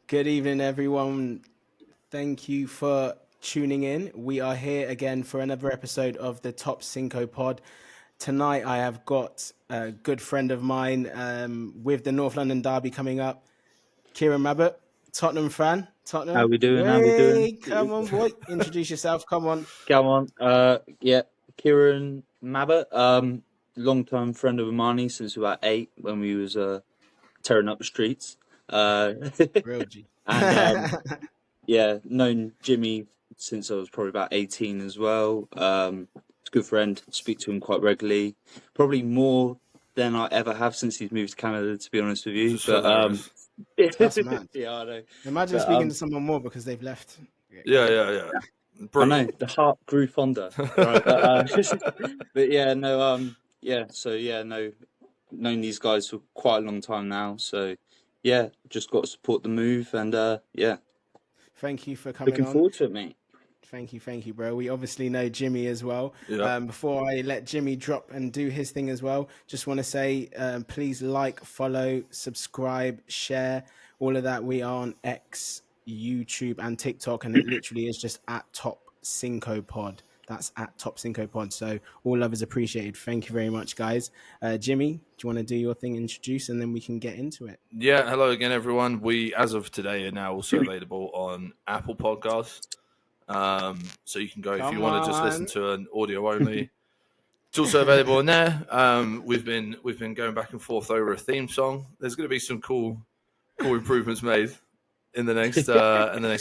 Good evening, everyone. Thank you for tuning in. We are here again for another episode of the Top Cinco Pod. Tonight, I have got a good friend of mine with the North London derby coming up, Kieran Mabbott, Tottenham fan. How Tottenham. we doing? Hey, come on, boy. Introduce yourself. Come on. Come on. Kieran Mabbott, long-time friend of Amani since about 8 when we was tearing up the streets. Real G. And known Jimmy since I was probably about 18 as well. He's a good friend. Speak to him quite regularly. Probably more than I ever have since he's moved to Canada, to be honest with you. That's mad. Yeah, I know. Imagine speaking to someone more because they've left. Yeah. I know, the heart grew fonder. Right, known these guys for quite a long time now. So, yeah, just got to support the move and, Thank you for coming looking on. forward to it, mate. Thank you, bro. We obviously know Jimmy as well. Yeah. Before I let Jimmy drop and do his thing as well, just want to say, please like, follow, subscribe, share, all of that. We are on X, YouTube, and TikTok, and it literally is just at Top Cinco Pod. That's at Top Cinco Pod. So all love is appreciated. Thank you very much, guys. Jimmy, do you want to do your thing, introduce, and then we can get into it? Yeah, hello again, everyone. We, as of today, are now also available on Apple Podcasts. So you can go if you want to just listen to an audio only. It's also available in there. We've been going back and forth over a theme song. There's going to be some cool improvements made in the next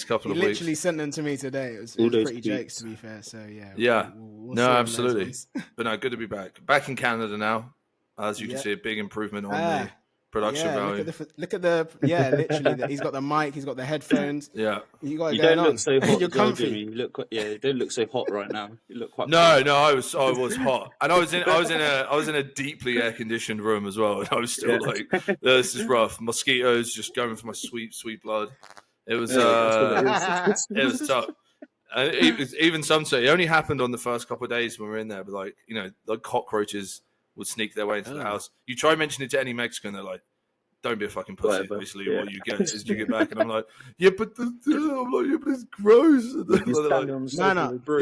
couple of weeks. He literally sent them to me today. It was pretty jokes, to be fair. So yeah. We'll Absolutely. But no, good to be back. Back in Canada now. As you can see, a big improvement on the production value. Look at the literally. He's got the mic. He's got the headphones. Yeah. You don't look so hot. You're comfy. You don't look so hot right now. You look quite. No, I was hot, and I was in a deeply air conditioned room as well, and I was still like, this is rough. Mosquitoes just going for my sweet blood. It was it was tough. And even some say it only happened on the first couple of days when we were in there, but like cockroaches would sneak their way into the house. You try mentioning it to any Mexican, they're like, "Don't be a fucking pussy." Whatever. Basically, what you get is you get back, and I'm like, but it's gross.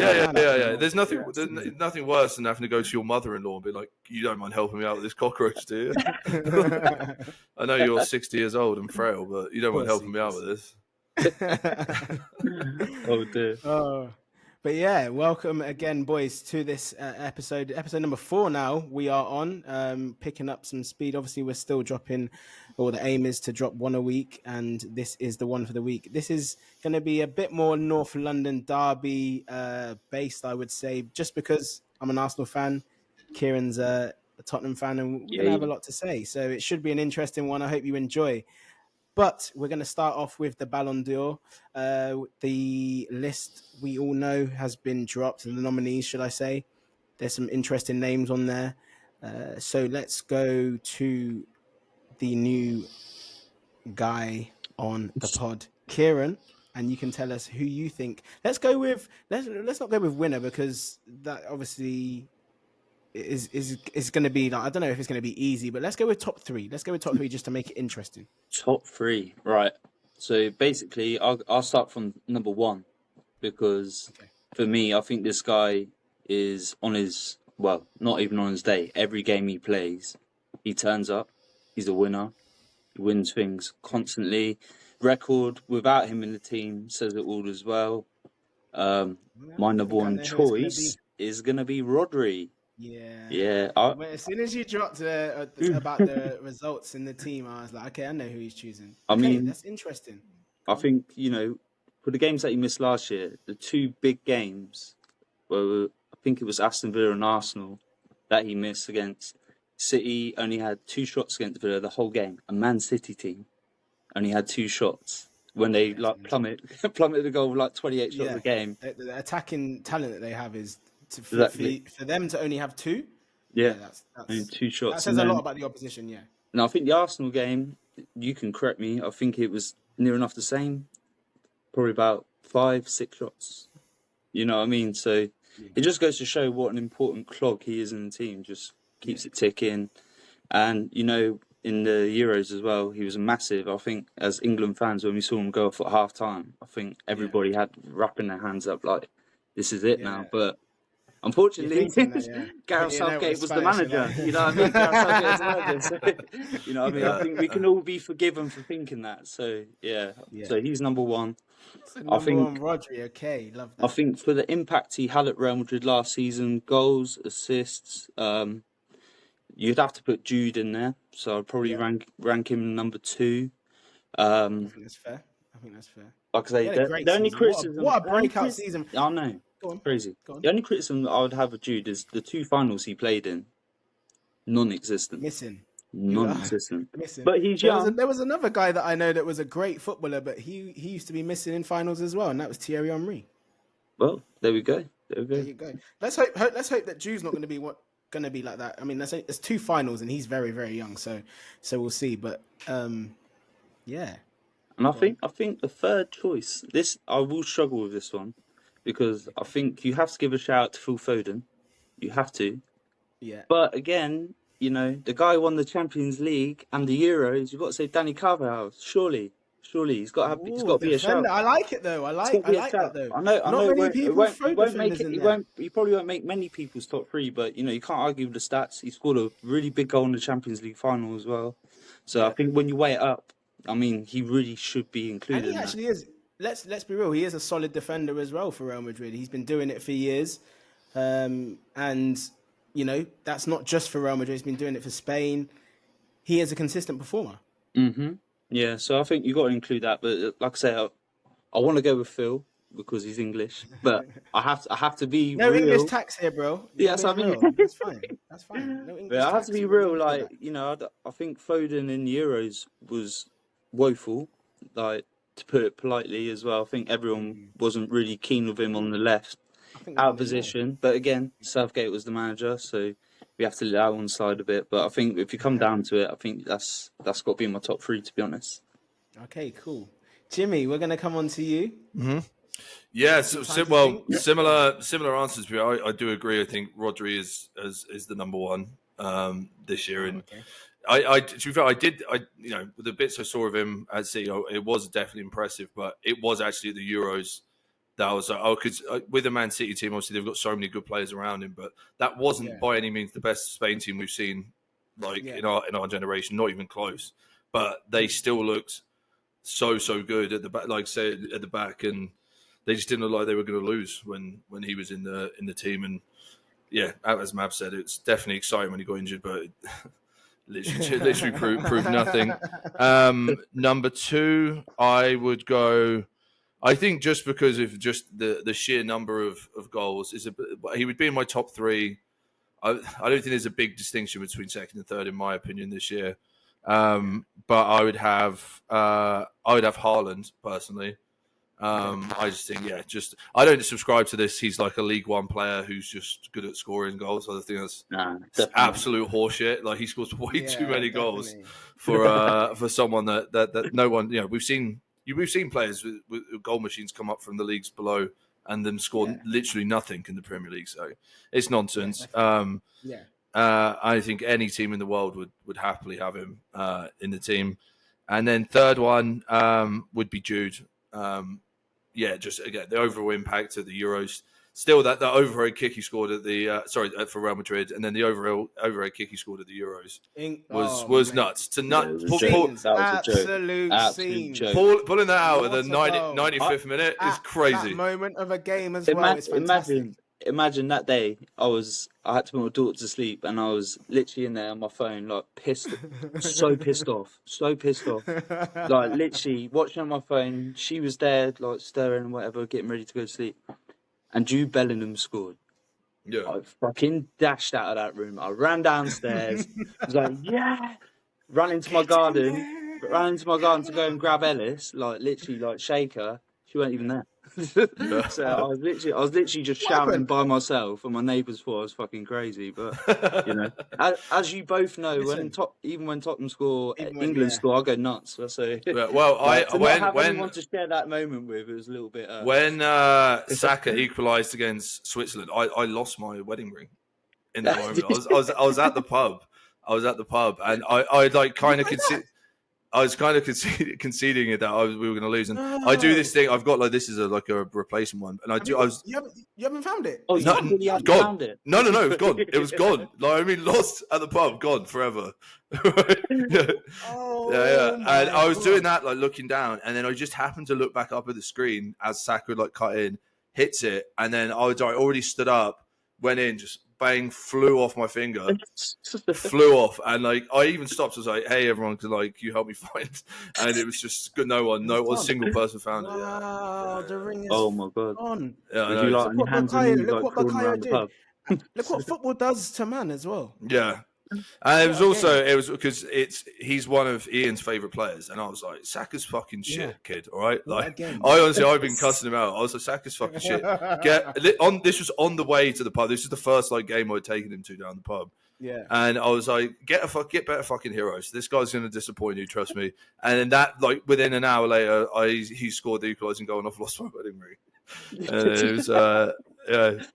Yeah. There's nothing worse than having to go to your mother-in-law and be like, "You don't mind helping me out with this cockroach, do you?" I know you're 60 years old and frail, but you don't mind helping me out with this. Oh dear. But yeah, welcome again, boys, to this episode number 4 now. We are on, picking up some speed. Obviously, we're still dropping, or the aim is to drop one a week, and this is the one for the week. This is going to be a bit more North London derby based, I would say, just because I'm an Arsenal fan. Kieran's a Tottenham fan, and we're going to have a lot to say. So it should be an interesting one. I hope you enjoy. But we're going to start off with the Ballon d'Or. The list we all know has been dropped, and the nominees, should I say. There's some interesting names on there. So let's go to the new guy on the pod, Kieran, and you can tell us who you think. Let's not go with winner, because that obviously is going to be like, I don't know if it's going to be easy, but let's go with top 3. Let's go with top 3 just to make it interesting. Top 3, right? So basically, I'll start from number 1 because for me, I think this guy is on his, well, not even on his day. Every game he plays, he turns up. He's a winner. He wins things constantly. Record without him in the team says it all as well. My number 1 choice is going to be Rodri. Yeah. As soon as you dropped about the results in the team, I was like, okay, I know who he's choosing. I mean, that's interesting. I think, for the games that he missed last year, the 2 big games, I think it was Aston Villa and Arsenal that he missed against. City only had 2 shots against Villa the whole game. A Man City team only had 2 shots when they plummeted the goal with 28 shots a game. The attacking talent that they have is for them to only have 2. That's only 2 shots. That says a lot about the opposition. Yeah. Now I think the Arsenal game, you can correct me, I think it was near enough the same. Probably about 5-6 shots. You know what I mean? So it just goes to show what an important clog he is in the team. Just keeps it ticking. And, in the Euros as well. He was massive. I think as England fans, when we saw him go off at half time, I think everybody had wrapping their hands up like, this is it now. But unfortunately, Gareth Southgate was the manager. You know what I mean? Gareth Southgate was the manager. So, you know what I mean? I think we can all be forgiven for thinking that. So, so he's number one. So number one, Rodri. Okay, love that. I think for the impact he had at Real Madrid last season, goals, assists, you'd have to put Jude in there. So I'd probably rank him number 2. I think that's fair. Like I say, the only criticism... What a breakout season. I know. Crazy. The only criticism that I would have of Jude is the 2 finals he played in, non-existent. Missing. But he's young. There was another guy that I know that was a great footballer, but he used to be missing in finals as well, and that was Thierry Henry. Well, there we go. There you go. Let's hope that Jude's not going to be like that. I mean, there's 2 finals, and he's very, very young, so we'll see. But yeah. And I think the third choice, I will struggle with this one, because I think you have to give a shout out to Phil Foden. You have to. Yeah. But again, you know, the guy who won the Champions League and the Euros, you've got to say Danny Carvajal. Surely he's got to be a shout. I like it though. I like that though. I know. Not many people he probably won't make many people's top 3, but you know, you can't argue with the stats. He scored a really big goal in the Champions League final as well. So I think when you weigh it up, I mean, he really should be included. And he actually is. Let's be real. He is a solid defender as well for Real Madrid. He's been doing it for years, and you know, that's not just for Real Madrid. He's been doing it for Spain. He is a consistent performer. Mm-hmm. Yeah, so I think you've got to include that. But like I say, I want to go with Phil because he's English. But I have to be no real. English tax here, bro. Yeah, that's what I mean. That's fine. No English I have tax to be real. Like, you know, I think Foden in Euros was woeful. Like, to put it politely as well. I think everyone wasn't really keen with him on the left. Out of position, but again, Southgate was the manager, so we have to let that one slide a bit. But I think if you come down to it, I think that's got to be in my top 3, to be honest. Okay, cool. Jimmy, we're going to come on to you. Mm-hmm. Yeah, similar answers. I do agree. I think Rodri is the number 1 this year, and to be fair, you know, the bits I saw of him at City, it was definitely impressive. But it was actually the Euros. That was because with the Man City team, obviously they've got so many good players around him, but that wasn't by any means the best Spain team we've seen, in our generation, not even close. But they still looked so good at the back, like say at the back, and they just didn't look like they were going to lose when he was in the team. And yeah, as Mav said, it's definitely exciting when he got injured, but literally proved nothing. Number 2, I would go. I think just because of just the sheer number of goals, he would be in my top 3. I don't think there's a big distinction between second and third, in my opinion, this year. But I would have Haaland personally. I just think, I don't subscribe to this. He's like a League One player who's just good at scoring goals. I think that's absolute horseshit. Like, he scores way too many goals for someone that no one. You know, we've seen players with goal machines come up from the leagues below and then score literally nothing in the Premier League. So it's nonsense. I think any team in the world would happily have him in the team. And then third one would be Jude. Just again, the overall impact of the Euros. Still, that overhead kick he scored at the for Real Madrid, and then the overhead kick he scored at the Euros was nuts. Absolute joke. Pulling that out at the 95th minute is crazy. That moment of a game as well. It's fantastic. Imagine that day. I had to put my daughter to sleep, and I was literally in there on my phone, like so pissed off. Like, literally watching on my phone. She was there, like stirring and whatever, getting ready to go to sleep. And Jude Bellingham scored. Yeah. I fucking dashed out of that room. I ran downstairs. I was like, yeah. Ran into my garden to go and grab Ellis. Like, literally, like, shake her. She weren't even there. So I was literally just shouting by myself, and my neighbours thought I was fucking crazy. But you know, as you both know, even when Tottenham score, England score, I go nuts. So when anyone to share that moment with, it was a little bit. When Saka equalised against Switzerland, I lost my wedding ring in that moment. I was at the pub. I was at the pub, and I like kind of I was kind of conceding it that we were going to lose, and I do this thing. I've got like this is like a replacement one, and you haven't found it. Oh, no, you haven't gone. found it? No, it was gone. It was gone. Like I mean, lost at the pub, gone forever. Oh, yeah. And I was doing that, like looking down, and then I just happened to look back up at the screen as Saka like cut in, hits it, and then I already stood up, went in, just bang, flew off my finger, flew off, and like I even stopped. I was like, "Hey, everyone, can like you help me find?" And it was just good. No one, single person found it. Wow, Yeah. the ring is Oh my god! on. Yeah, Would you like on your hands and knees, Look like what crawling Bakayo around the did. pub? Look what football does to man as well. Yeah. And it was also because he's one of Ian's favorite players, and I was like, Saka's fucking shit, kid. All right, like I've been cussing him out. I was like, Saka's fucking shit. This was on the way to the pub. This is the first like game I'd taken him to down the pub. Yeah, and I was like, get better fucking heroes. This guy's going to disappoint you, trust me. And then that, like within an hour later, he scored the equalising goal, and I've lost my wedding ring. And it was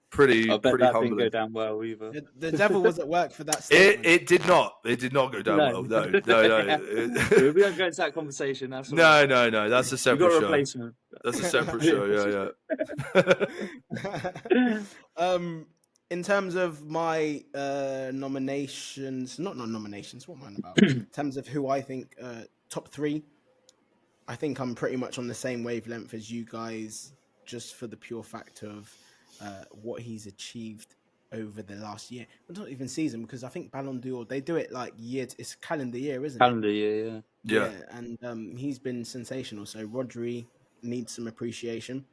pretty. I bet pretty that humbling. didn't go down well either. the devil was at work for that statement. It did not. It did not go down well. No. We don't go into that conversation. That's No. That's a separate show. Replacement. That's a separate show. Yeah. In terms of my nominations, not nominations, what am I about? In terms of who I think top three, I think I'm pretty much on the same wavelength as you guys, just for the pure fact of what he's achieved over the last year. Well, not even season, because I think Ballon d'Or, they do it like it's calendar year, isn't it? Calendar year, yeah. And he's been sensational. So Rodri needs some appreciation.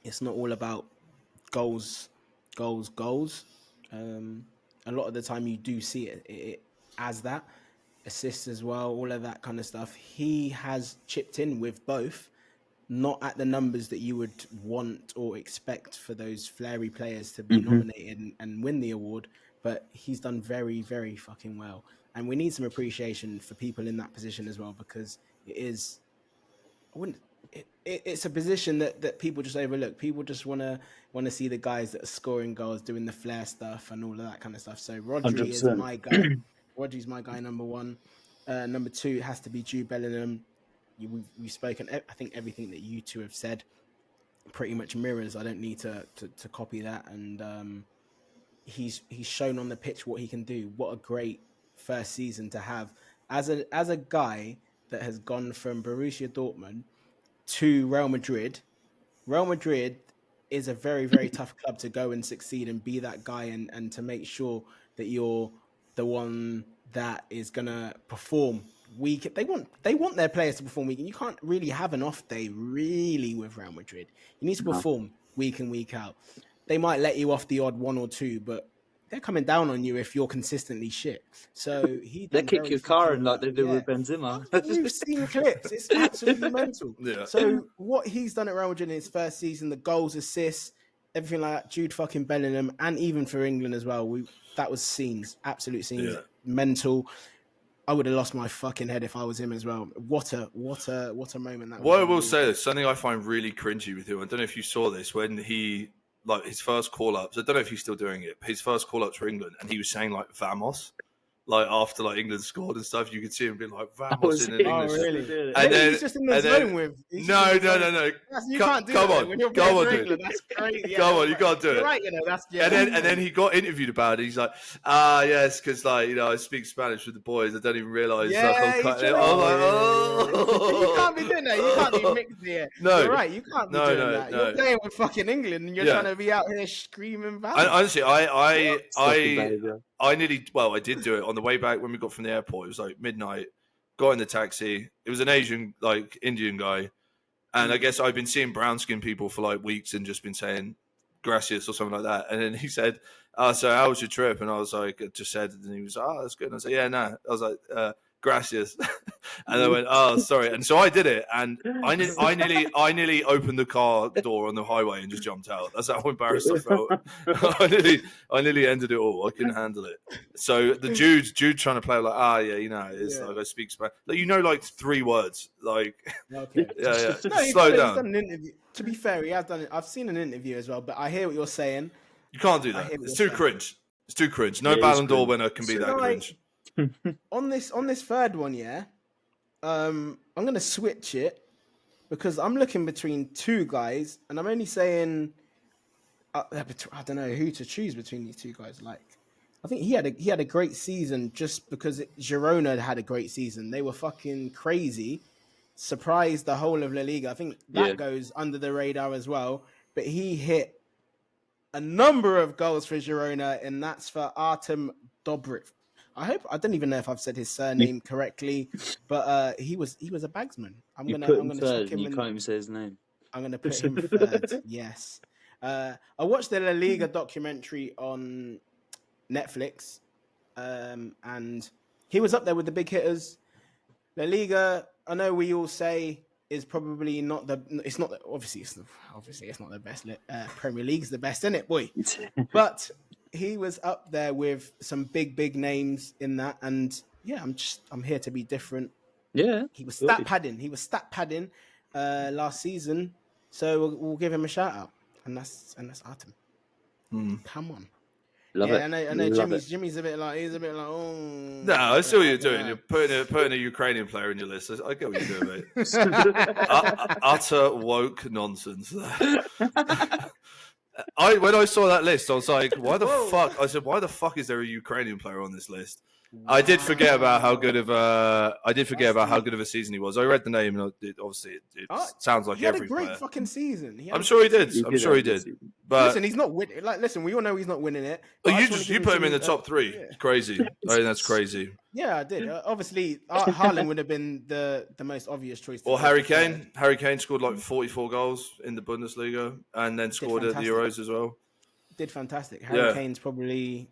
It's not all about goals. A lot of the time you do see it as that. Assists as well, all of that kind of stuff. He has chipped in with both, not at the numbers that you would want or expect for those flary players to be nominated and win the award, but he's done very, very fucking well. And we need some appreciation for people in that position as well, because it's a position that people just overlook. People just want to see the guys that are scoring goals, doing the flair stuff and all of that kind of stuff. So Rodri 100%. is my guy. Rodri's my guy, number one. Number two has to be Jude Bellingham. We've spoken. I think everything that you two have said pretty much mirrors. I don't need to copy that. And he's shown on the pitch what he can do. What a great first season to have as a guy that has gone from Borussia Dortmund to Real Madrid. Real Madrid is a very, very tough club to go and succeed and be that guy and to make sure that you're the one that is gonna perform week. They want their players to perform week, and you can't really have an off day really with Real Madrid. You need to perform week in, week out. They might let you off the odd one or two, but they're coming down on you if you're consistently shit. So they kick your car in like they do with Benzema. We've seen clips. It's absolutely mental. Yeah. So what he's done at Real Madrid in his first season, the goals, assists, everything like that, Jude fucking Bellingham, and even for England as well, that was scenes, absolute scenes, mental. I would have lost my fucking head if I was him as well. What a moment that was. What I will say is something I find really cringy with him. I don't know if you saw this when he, like his first call-ups. I don't know if he's still doing it. But his first call-ups for England, and he was saying like "vamos," like after like England scored and stuff. You could see him being like "vamos" in English. Oh, really? And then he's just in the zone with. No. You can't do that when you're playing for England. That's crazy. Come on, you can't do it. Right, that's and then he got interviewed about it. He's like, yes, because like I speak Spanish with the boys. I don't even realize. Yeah, I'm like, you can't be doing that. You can't be mixed here. No, you're right. You can't be doing that. You're playing with fucking England, and you're trying to be out here screaming back. Honestly, I did do it on the way back when we got from the airport. It was like midnight. Got in the taxi. It was an Asian, like Indian guy. And I guess I've been seeing brown skinned people for like weeks and just been saying gracias or something like that. And then he said, so how was your trip? And I was like, I just said, and he was like, that's good. And I said, yeah, no. I was like, gracias. And I went, sorry. And so I did it. And I nearly opened the car door on the highway and just jumped out. That's how embarrassed I felt. I nearly ended it all. I couldn't handle it. So the Jude trying to play like, it's like I speak Spanish. Like, like 3 words. Like, okay. Yeah. No, Slow down. He's done an interview. To be fair, he has done it. I've seen an interview as well, but I hear what you're saying. You can't do that. It's too cringe. It's too cringe. No Ballon d'Or winner can be that cringe. on this third one, yeah, I'm gonna switch it because I'm looking between two guys, and I'm only saying I don't know who to choose between these two guys. Like, I think he had a great season just because Girona had a great season. They were fucking crazy, surprised the whole of La Liga. I think that goes under the radar as well. But he hit a number of goals for Girona, and that's for Artem Dobrik. I don't even know if I've said his surname correctly, but he was a bagsman. I'm gonna third, chuck him. You can't even say his name. I'm gonna put him third. Yes. I watched the La Liga documentary on Netflix, and he was up there with the big hitters. La Liga, I know we all say is probably not the. It's not obviously it's not the best. Premier League's the best, isn't it, boy? But he was up there with some big names in that, and yeah, I'm here to be different. Yeah, he was stat padding last season, so we'll give him a shout out, and that's Artem. Come on. Love it. I know. Jimmy's a bit like oh. No, I see what you're doing. You're putting a Ukrainian player in your list. I get what you're doing, mate. Utter woke nonsense. When I saw that list, I was like, why the fuck? I said, why the fuck is there a Ukrainian player on this list? Wow. I did forget about how good of a season he was. I read the name, and it sounds like every player. He had a great fucking season. I'm sure he did. But listen, he's not winning. Like, listen, we all know he's not winning it. You put him in the top three. Yeah. It's crazy. I think that's crazy. Yeah, I did. Obviously, Haaland would have been the most obvious choice. Or Harry Kane. Harry Kane scored like 44 goals in the Bundesliga, and then scored at the Euros as well. Did fantastic. Harry Kane's probably,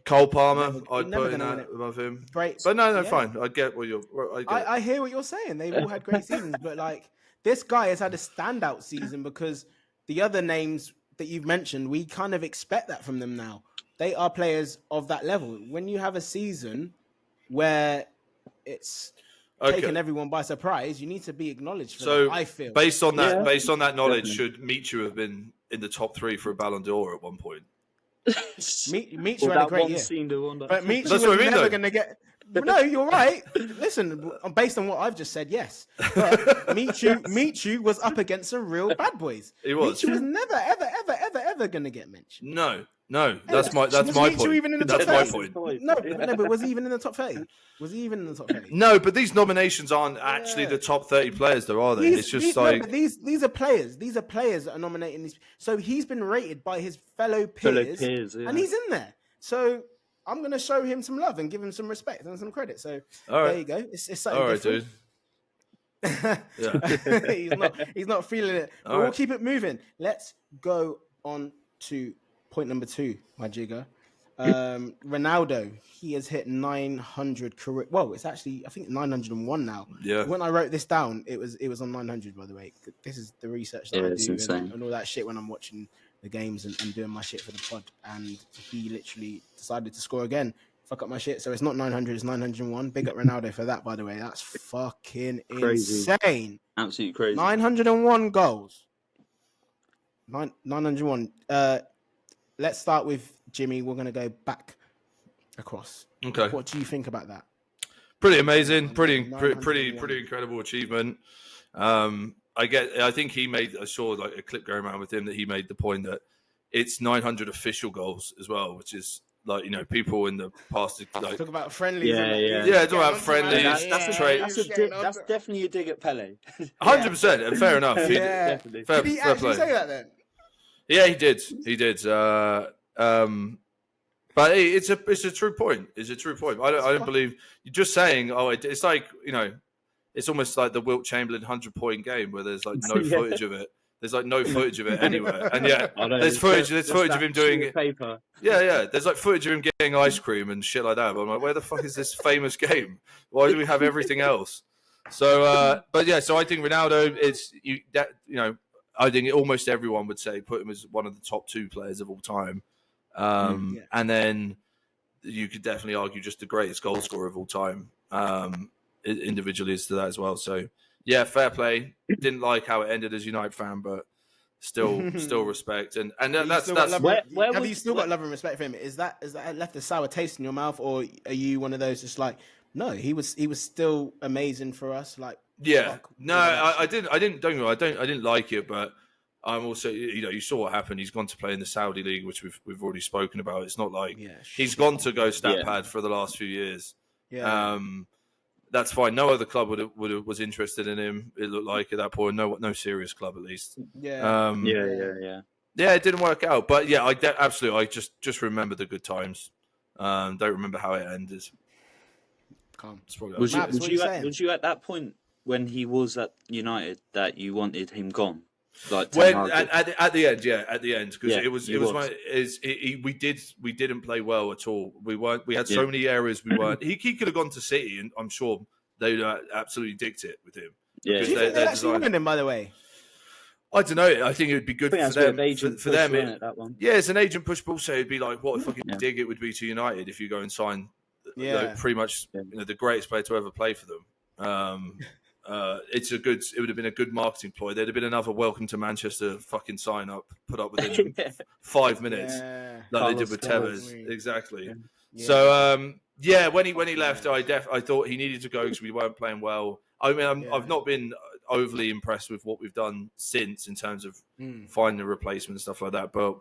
Cole Palmer, I'd put in that above him. Great. But no, fine. I get what you're... I hear what you're saying. They've all had great seasons, but like this guy has had a standout season because the other names that you've mentioned, we kind of expect that from them now. They are players of that level. When you have a season where it's taken everyone by surprise, you need to be acknowledged for that, I feel. Based on that knowledge, should Michu have been in the top 3 for a Ballon d'Or at one point? Michu had a great year. But Michu was never going to get... No, you're right. Listen, based on what I've just said, yes. But Michu was up against some real bad boys. He was. Michu was never, ever going to get mentioned. No, that's my point. Even in the that's top my point. No, but was he even in the top 30? No, but these nominations aren't actually the top 30 players, though, are they? It's just but these are players. These are players that are nominating these. So he's been rated by his fellow peers, and he's in there. So I'm going to show him some love and give him some respect and some credit. So there you go. It's something all right, different. He's not feeling it. But we'll keep it moving. Let's go on to point number 2, my jigger. Ronaldo, he has hit 900 career. Well, it's actually I think 901 now. Yeah. When I wrote this down, it was on 900. By the way, this is the research that I do and all that shit when I'm watching the games and doing my shit for the pod. And he literally decided to score again. Fuck up my shit. So it's not 900, it's 901. Big up Ronaldo for that, by the way. That's fucking insane. Absolutely crazy. 901 goals. 901. Let's start with Jimmy. We're going to go back across. Okay. What do you think about that? Pretty amazing. Pretty incredible achievement. I think I saw like a clip going around with him that he made the point that it's 900 official goals as well, which is like, people in the past like talk about friendlies. Yeah, talk about friendlies. That's definitely a dig at Pele. 100%, and fair enough. Did he actually say that then? Yeah, he did. But it's a true point. It's a true point. I don't believe you're just saying. It's like it's almost like the Wilt Chamberlain 100-point game where there's like no footage of it. There's like no footage of it anywhere, and there's footage of him doing it. Paper. Yeah. There's like footage of him getting ice cream and shit like that. But I'm like, where the fuck is this famous game? Why do we have everything else? So, so I think Ronaldo is I think almost everyone would say put him as one of the top 2 players of all time. And then you could definitely argue just the greatest goal scorer of all time individually is to that as well. So, yeah, fair play. Didn't like how it ended as a United fan, but still respect, and Have you that's still got love- Where have was- you still got love and respect for him? Is that left a sour taste in your mouth, or are you one of those just like, no, he was still amazing for us? Like, Yeah, fuck no, all of that I shit. didn't. Don't get me wrong, I didn't like it, but I'm also, you saw what happened. He's gone to play in the Saudi league, which we've already spoken about. It's not like Yeah, he's shit. gone to go stat Yeah. pad for the last few years. Yeah, That's fine. No other club was interested in him. It looked like at that point, no serious club at least. yeah. Yeah, it didn't work out, but yeah, absolutely. I just remember the good times. Don't remember how it ended. Calm. It's probably Was Maps, what are you saying? was you at that point when he was at United that you wanted him gone? Like when Ten Hag did? at the end, because Yeah, it was he was. we didn't play well at all. We had so Yeah. many areas we weren't. He could have gone to City, and I'm sure they'd absolutely dicked it with him. Yeah, Do you They- think they're they'd actually designed- win him, by the way? I don't know. I think it would be good I think for that's a bit them. of agent For push, them, wasn't it, that one? yeah, it's an agent push, but also it'd be like what a fucking Yeah. dig it would be to United if you go and sign, Yeah. pretty much the greatest player to ever play for them. It would have been a good marketing ploy. There'd have been another welcome to Manchester fucking sign up put up within 5 minutes, Yeah. like they did Carlos with Tevez. Tevez. Exactly. Yeah. So when he left, I thought he needed to go because we weren't playing well. I mean, I've not been overly impressed with what we've done since in terms of finding a replacement and stuff like that. But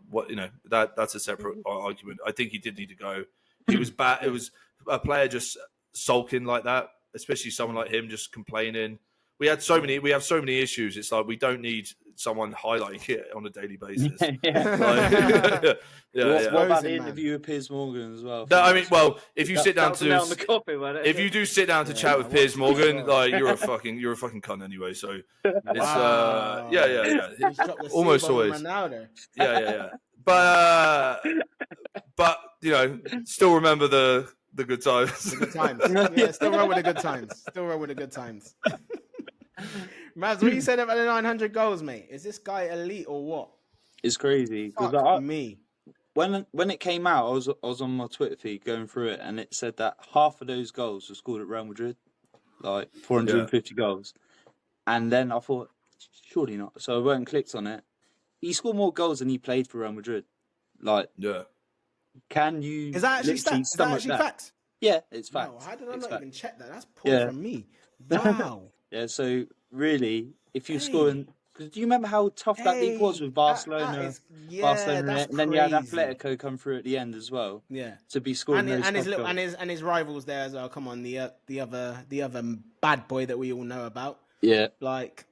that's a separate argument. I think he did need to go. He was bad. It was a player just sulking like that, especially someone like him just complaining. We have so many issues. It's like we don't need someone highlighting it on a daily basis. Yeah. Yeah. What about the Man. interview with Piers Morgan as well? No, I mean, well, if you sit down That was a nail on the to coffin, wasn't it? if you do sit down to chat with I Piers watched it as Morgan, well. like you're a fucking cunt anyway. So it's Wow. yeah. He's dropped the Almost C-bomb on always. Ronaldo. Yeah. But still remember the good times. The good times. Yeah, still roll with the good times. Still roll with the good times. Maz, what you said about the 900 goals, mate? Is this guy elite or what? It's crazy Fuck because me. when it came out, I was on my Twitter feed going through it, and it said that half of those goals were scored at Real Madrid, like 450 goals. And then I thought, surely not. So I went and clicked on it. He scored more goals than he played for Real Madrid. Like, Yeah. can you? Is that actually literally stats? Is that stomach actually that? facts? Yeah, it's Wow, fact. how did I It's not fact. even check that? That's poor Yeah. from me. Wow. Yeah, so really, if you're Hey. scoring, because do you remember how tough that league was with Barcelona? Barcelona, that's and then you had crazy. Atletico come through at the end as well Yeah. to be scoring those And his tough little, goals. and his rivals there as well. Come on, the other bad boy that we all know about. Yeah, Like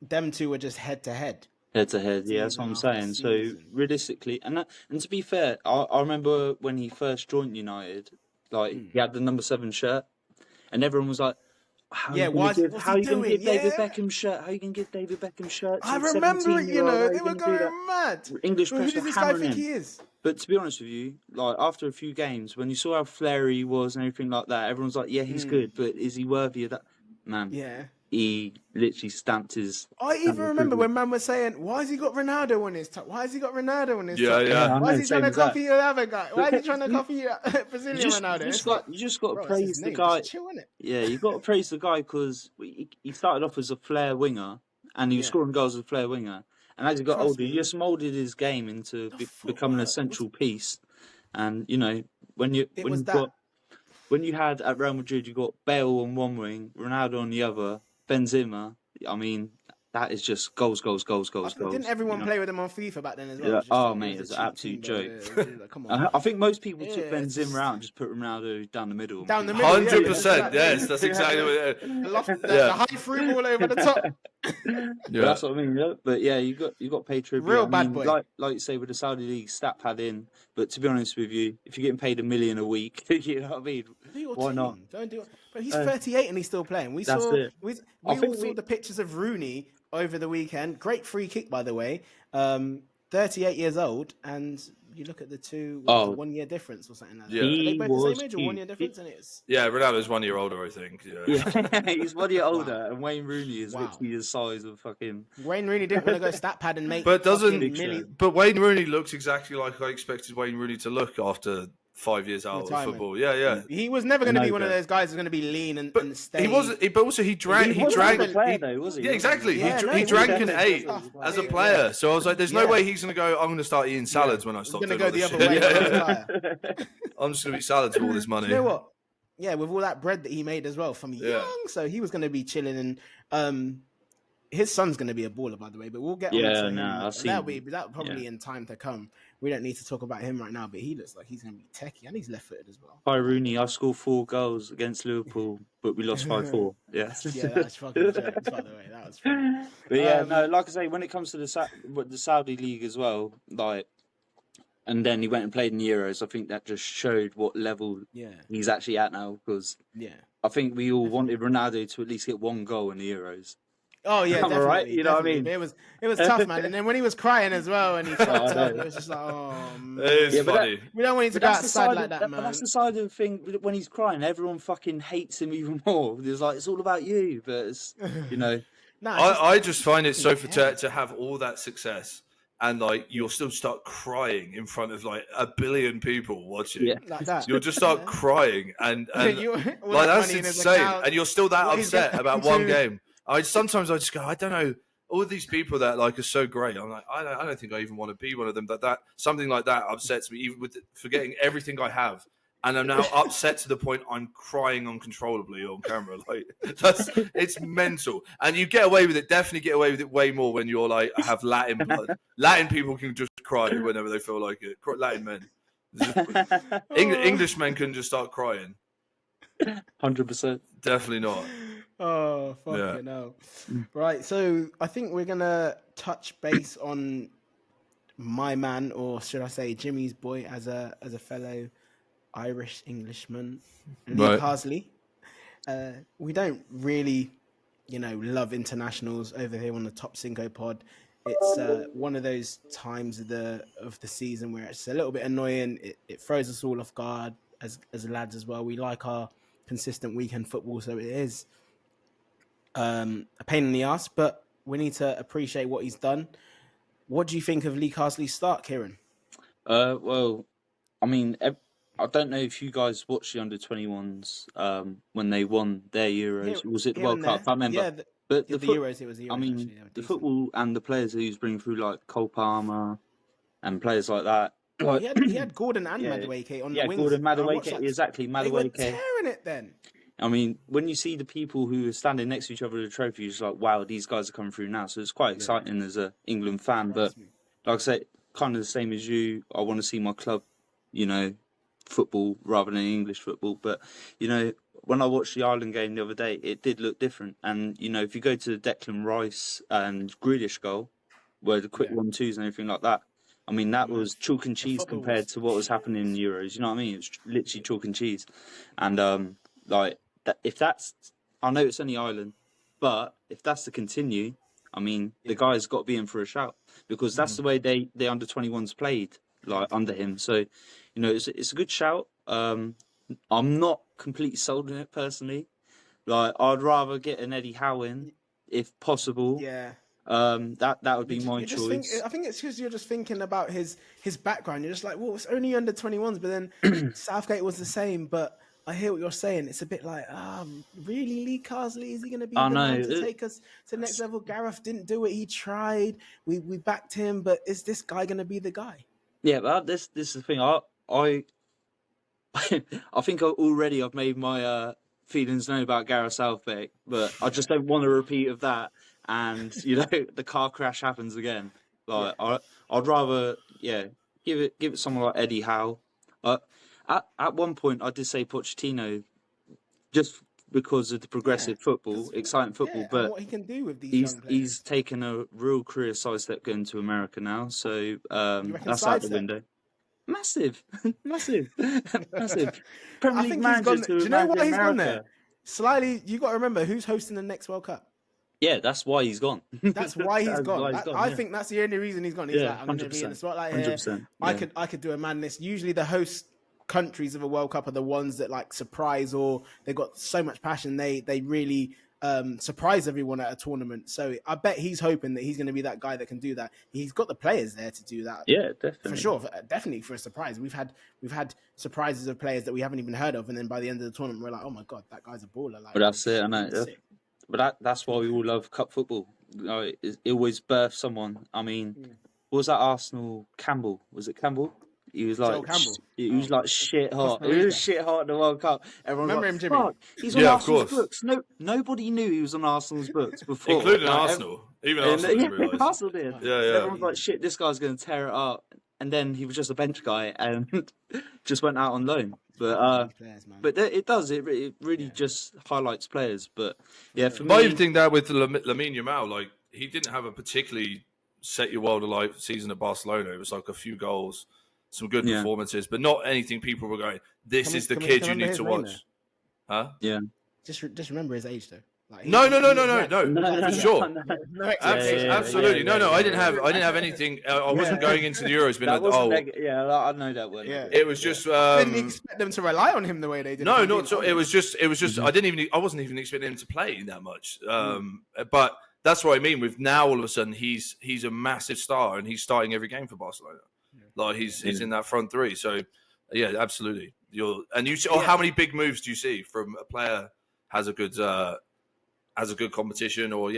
them two were just head to head. head to head. Yeah, that's what I'm Season after saying. So season. realistically, and to be fair, I remember when he first joined United, like he had the number 7 shirt, and everyone was like, "How Yeah, you what's gonna he give, how you gonna doing? give David Yeah. Beckham shirt? How you gonna give David Beckham shirt?" to I a remember it. You 17-year-old? know, How they you were gonna do going that? mad. English Who press does were this guy hammering think him. he is? But to be honest with you, like after a few games, when you saw how flary he was and everything like that, everyone's like, "Yeah, he's good, but is he worthy of that?" Man, Yeah. he literally stamped his. I even remember when man was saying, "Why has he got Ronaldo on his top? Why has he got Ronaldo on his Yeah, top? yeah. Why is he Same trying to as that. copy the other guy? Why is he trying to copy Brazilian Ronaldo?" You It's like, just got to bro, it's praise his the name, guy. just chill, innit? Yeah, you got to praise the guy because he started off as a flair winger, and he was Yeah. scoring goals as a flair winger. And as he got Trust older, me. he just moulded his game into becoming a footwork. central piece. And you know, when you It when was you that. got when you had at Real Madrid, you got Bale on one wing, Ronaldo on the other, Benzema. I mean, that is just goals. Didn't everyone you know? play with him on FIFA back then as well? Yeah. It was just Oh, like, mate, it was it's a an cheap absolute team, bro. joke. Yeah, it was like, come on. I think most people took Yeah, it's Benzema just- out and just put Ronaldo down the middle. Down the middle. 100%. Yes, that's exactly what it is. The high through ball over the top. But that's what I mean. Yeah. But yeah, you got to pay tribute. Real I bad mean, boy. like you say with the Saudi league stat pad in. But to be honest with you, if you're getting paid $1 million a week, you know what I mean. Do your Why team. not? Don't do it. But he's 38 and he's still playing. We That's saw it. we I all think saw we- the pictures of Rooney over the weekend. Great free kick, by the way. 38 years old, and you look at the two, Oh. 1 year difference or something like that. Yeah. Are they He both the was same age or huge. 1 year difference? And it's Yeah, Ronaldo's 1 year older, I think. Yeah. Yeah, he's 1 year older, and Wayne Rooney is Wow. literally the size of fucking. Wayne Rooney didn't want to go stat pad and make. But doesn't fucking Big milli- show. but Wayne Rooney looks exactly like I expected Wayne Rooney to look after 5 years out Retirement. of football. Yeah. He was never going to be one of those guys who's going to be lean and stay. He wasn't. But also he drank. He wasn't a player though, was he? Yeah, exactly. Yeah, he drank and ate as a player. So I was like, "There's no way he's going to go. I'm going to start eating salads when I stop doing all this shit." I'm just going to eat salads with all this money. You know what? Yeah, with all that bread that he made as well from young, so he was going to be chilling. And his son's going to be a baller, by the way. But we'll get on to him. That'll probably in time to come. We don't need to talk about him right now, but he looks like he's going to be techie, and he's left-footed as well. Hi Rooney, I scored 4 goals against Liverpool, but we lost 5-4. Yeah, that's fucking jokes, by the way. That was funny. But like I say, when it comes to the Saudi league as well, like, and then he went and played in the Euros. I think that just showed what level he's actually at now. Because I think we all wanted Ronaldo to at least get 1 goal in the Euros. Oh yeah, definitely. Right? You know what I mean? It was tough, man. And then when he was crying as well, and he fucked up, it was just like, oh man. It is funny. We don't want him to go outside like that, man. But that's the side of the thing. When he's crying, everyone fucking hates him even more. It's like it's all about you, but it's, you know. I just find it so to have all that success. And like you'll still start crying in front of like 1 billion people watching. Yeah. Like that. You'll just start crying and like that's insane. And you're still that upset about one game. Sometimes I just go, I don't know. All these people that like are so great. I'm like, I don't think I even want to be one of them. But that something like that upsets me, even with forgetting everything I have. And I'm now upset to the point I'm crying uncontrollably on camera. Like it's mental. And you get away with it. Definitely get away with it way more when you're like have Latin blood. Latin people can just cry whenever they feel like it. Latin men. English men can just start crying. 100%. Definitely not. Oh, fucking hell. Right, so I think we're going to touch base on my man, or should I say Jimmy's boy, as a fellow Irish Englishman, Lee Carsley. We don't really, love internationals over here on the Top Cinco Pod. It's one of those times of the season where it's a little bit annoying. It throws us all off guard as lads as well. We like our consistent weekend football, so it is a pain in the ass, but we need to appreciate what he's done. What do you think of Lee Carsley's start, Kieran? Well, I mean, I don't know if you guys watched the under-21s when they won their Euros. Was it the World Cup? I remember. Yeah, but the Euros, it was the Euros. I mean, the football and the players that he was bringing through, like Cole Palmer and players like that. Well, he had Gordon and Madueke on the wings. Gordon, Madueke, exactly. Madueke. They were tearing it then. I mean, when you see the people who are standing next to each other with the trophy, you're just like, wow, these guys are coming through now. So it's quite exciting as a England fan. But like I said, kind of the same as you, I want to see my club, football rather than English football. But, when I watched the Ireland game the other day, it did look different. And, if you go to the Declan Rice and Grealish goal, where the quick 1-2s and everything like that, I mean, that was chalk and cheese compared to what was happening in the Euros. You know what I mean? It's literally chalk and cheese. And, if that's, I know it's only Ireland, but if that's to continue, I mean, the guy's got to be in for a shout because that's the way the under-21s played, like under him. So, it's a good shout. I'm not completely sold on it personally. Like, I'd rather get an Eddie Howe in, if possible. Yeah. That would be my choice. I think it's because you're just thinking about his background. You're just like, well, it's only under-21s, but then Southgate was the same. But I hear what you're saying. It's a bit like, really, Lee Carsley? Is he going to be the man to take us to the next level? Gareth didn't do it. He tried. We backed him, but is this guy going to be the guy? Yeah, but this is the thing. I think I've made my feelings known about Gareth Southgate, but I just don't want a repeat of that. And the car crash happens again. Like I'd rather give it someone like Eddie Howe. At one point, I did say Pochettino, just because of the progressive football, exciting football. But what he can do with these he's taken a real career sidestep going to America now. So that's out the window. Massive. Premier League manager to do you know why he's America. gone there? Slightly, you got to remember who's hosting the next World Cup. Yeah, that's why he's gone. That's why he's gone. I think that's the only reason he's gone. He's like, I'm going to be in the spotlight here. 100%. I could do a madness. Usually the host countries of a World Cup are the ones that like surprise, or they've got so much passion. They really surprise everyone at a tournament. So I bet he's hoping that he's going to be that guy that can do that. He's got the players there to do that. Yeah, definitely. For sure. Definitely for a surprise. We've had surprises of players that we haven't even heard of. And then by the end of the tournament, we're like, oh my God, that guy's a baller. Like, But that's it. I know. But that's why we all love cup football. It always births someone. I mean, what was that Arsenal Campbell? Was it Campbell? He was like, he was like shit hot. He was shit hot in the World Cup. Everyone remember was him, like, Jimmy? fuck, he's on Arsenal's books. Nobody knew he was on Arsenal's books before. Including Arsenal. Even Arsenal didn't realise. Arsenal did. Yeah. Everyone's like, shit, this guy's going to tear it up. And then he was just a bench guy and just went out on loan. But it does. It really just highlights players. But yeah, for me, I even think that with Lamine Yamal, like he didn't have a particularly set your world alight season at Barcelona. It was like a few goals, some good performances, but not anything people were going, this is the kid you need to watch. Huh? Yeah. Just remember his age though. Like, no, for sure. Absolutely. No, I didn't have anything. I wasn't going into the Euros being I know that one. Yeah. It was just I didn't expect them to rely on him the way they did. No, not so. It was just I wasn't even expecting him to play that much. But that's what I mean with now all of a sudden he's a massive star and he's starting every game for Barcelona. Like he's in that front three. So yeah, absolutely. How many big moves do you see from a player has a good competition or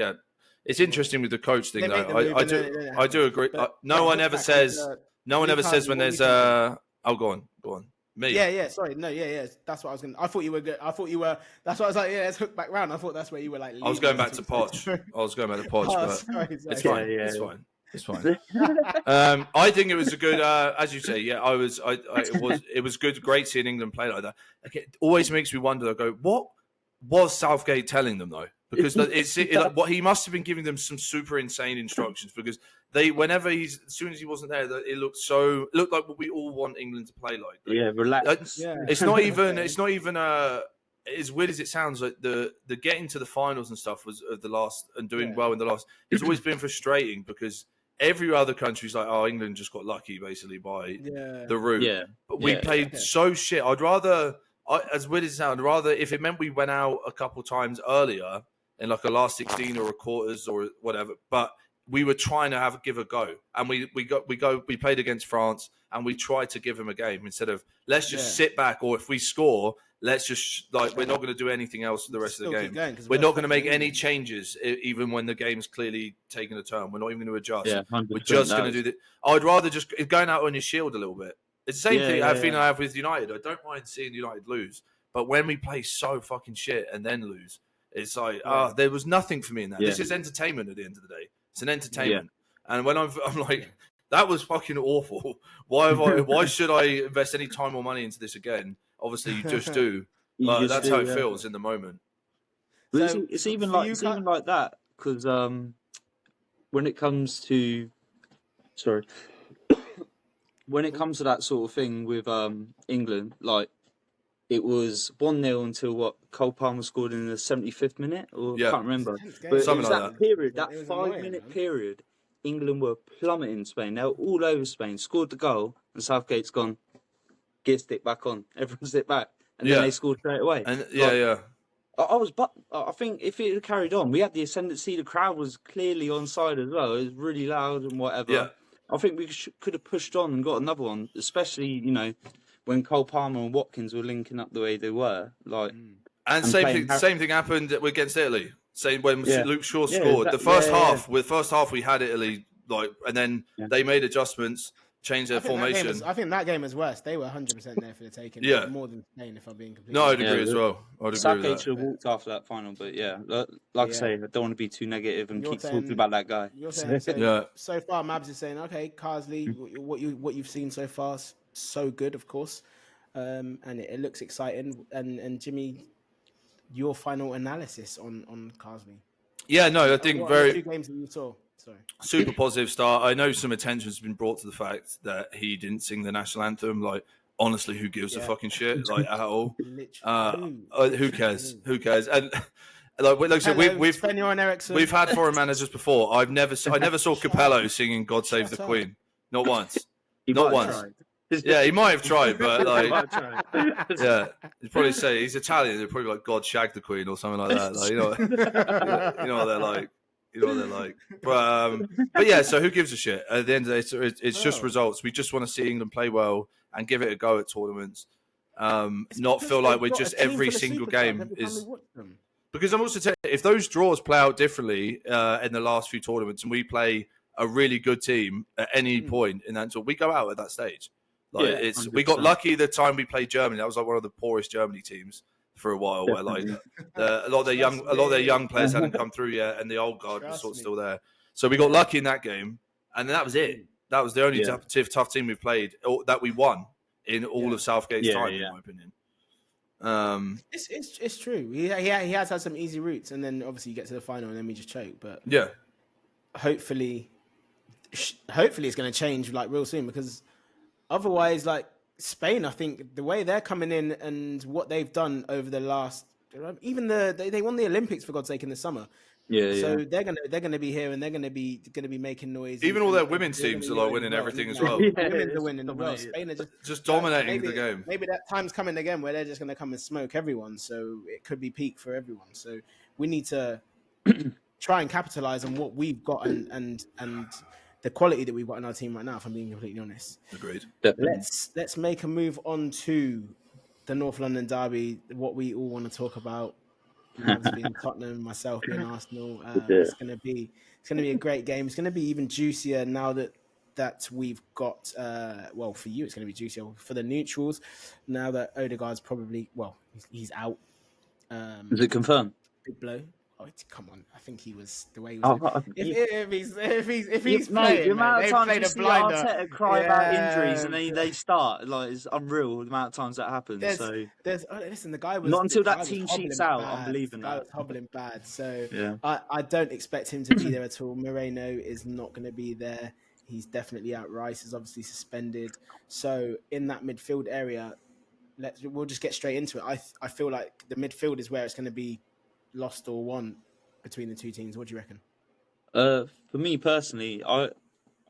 it's interesting with the coach thing though. I do agree. No one ever says when there's go on. Me. Yeah. Sorry. No. Yeah. That's what I was going to... I thought you were good. That's why I was like, let's hook back round. I thought that's where you were like... I was going back to Poch. But sorry. It's fine. It's fine. I think it was a good, as you say. Yeah, it was good. Great seeing England play like that. It always makes me wonder. I go, what was Southgate telling them though? Because what he must have been giving them some super insane instructions. Because as soon as he wasn't there, it looked like what we all want England to play like. Yeah, relax. It's not even as weird as it sounds. Like the getting to the finals and stuff was of the last and doing well in the last. It's always been frustrating because every other country's like, oh, England just got lucky basically by the route. Yeah, but we played so shit. I'd rather, as weird as it sounds, if it meant we went out a couple times earlier in like a last 16 or a quarters or whatever, but we were trying to give a go, and we played against France, and we tried to give them a game instead of let's just sit back, or if we score, let's just we're not going to do anything else for the rest of the game. We're not going to make any changes, even when the game's clearly taking a turn. We're not even going to adjust. Yeah, we're just going to do that. I'd rather just going out on your shield a little bit. It's the same thing I have with United. I don't mind seeing United lose, but when we play so fucking shit and then lose, it's like there was nothing for me in that. This is entertainment at the end of the day. It's an entertainment, and when I'm like, that was fucking awful. Why should I invest any time or money into this again? Obviously, you just do. But that's how it feels in the moment. So, it's even like that because when it comes to that sort of thing with England, like it was 1-0 until Cole Palmer scored in the 75th minute, or I can't remember. But something like that period, that 5-minute period, England were plummeting Spain. They were all over Spain. Scored the goal, and Southgate's gone. Gear stick back on. Everyone sit back, and then they scored straight away. And I think if it had carried on, we had the ascendancy. The crowd was clearly on side as well. It was really loud and whatever. Yeah. I think we could have pushed on and got another one, especially when Cole Palmer and Watkins were linking up the way they were. And same thing happened against Italy. Same when Luke Shaw scored. The first half we had Italy and then they made adjustments. Change their formation. I think that game was worse. They were 100% there for the taking. More than Spain, if I'm being completely honest. No, I'd agree as well. Southgate should have walked after that final, but I say, I don't want to be too negative and keep talking about that guy. You're saying, so far, Mabs is saying, okay, Carsley, what you've seen so far, so good, of course, and it looks exciting. And Jimmy, your final analysis on Carsley? Yeah, no, I think what are the 2 games that you saw? Sorry. Super positive start. I know some attention has been brought to the fact that he didn't sing the national anthem. Honestly, who gives a fucking shit? At all? Who cares? Who cares? And like I said, we've had foreign managers before. I never saw Capello singing "God Save the Queen." Not once. Not once. Yeah, he might have tried, but like, Might try. yeah, he'd probably say he's Italian. They're probably like God shagged the Queen or something like that. Like, you know what they're like. You know what they're like. But yeah. So who gives a shit? At the end of the day, it's just results. We just want to see England play well and give it a go at tournaments. Not feel like we're just every single game is. Because I'm also telling you, if those draws play out differently in the last few tournaments, and we play a really good team at any point in that tour, we go out at that stage. Like we got lucky the time we played Germany. That was like one of the poorest Germany teams for a while, where like a lot of their young players hadn't come through yet, and the old guard was sort of still there. So we got lucky in that game, and that was it. That was the only tough team we played that we won in all of Southgate's time, in my opinion. It's true. He has had some easy routes, and then obviously you get to the final, and then we just choke. But hopefully it's going to change like real soon, because otherwise, like Spain, I think the way they're coming in and what they've done over the last, even they won the Olympics for God's sake in the summer. So they're gonna be here, and they're gonna be making noise. Even all their women's teams are like winning everything as well. Women's are winning as well. Spain are just dominating the game. Maybe that time's coming again where they're just gonna come and smoke everyone. So it could be peak for everyone. So we need to try and capitalize on what we've got and the quality that we've got in our team right now. If I'm being completely honest. Agreed. Let's make a move on to the North London derby. What we all want to talk about. Being Tottenham, myself being Arsenal, it's gonna be a great game. It's gonna be even juicier now that we've got. Well, for you, it's gonna be juicier. For the neutrals, now that Odegaard's probably he's out. Is it confirmed? Big blow. Oh, come on! I think he was the way he was. If he's playing, the amount of times played you a see blinder. Arteta cry about injuries and then they start, like, it's unreal the amount of times that happens. Listen, the guy was not until that was team sheet's out. bad. I'm believing The guy that. was hobbling bad, so I don't expect him to be there at all. Moreno is not going to be there. He's definitely out. Rice is obviously suspended. So in that midfield area, we'll just get straight into it. I feel like the midfield is where it's going to be lost or won between the two teams. What do you reckon? For me personally, I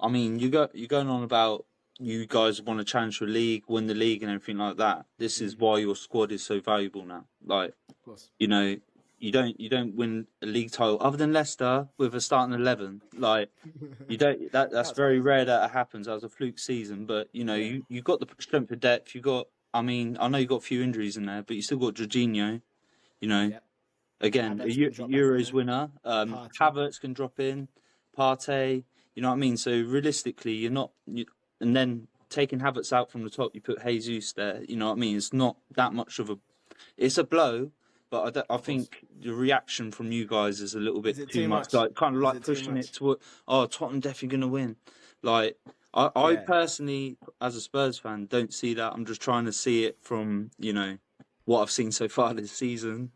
mean, you're going on about you guys want to challenge for league, win the league, and everything like that. This is why your squad is so valuable now. Like, of course, you don't win a league title other than Leicester with a starting 11. Like, you don't. That's very rare that it happens. That was a fluke season, but you got the strength of depth. You got. I mean, I know you got a few injuries in there, but you still got Jorginho. Again, a Euros winner. Havertz can drop in. Partey. You know what I mean? So realistically, you're not. And then taking Havertz out from the top, you put Jesus there. You know what I mean? It's not that much of a. It's a blow, but I think the reaction from you guys is a little bit too much. Like, kind of like pushing it toward. Oh, Tottenham definitely going to win. Like, I personally, as a Spurs fan, don't see that. I'm just trying to see it from what I've seen so far this season.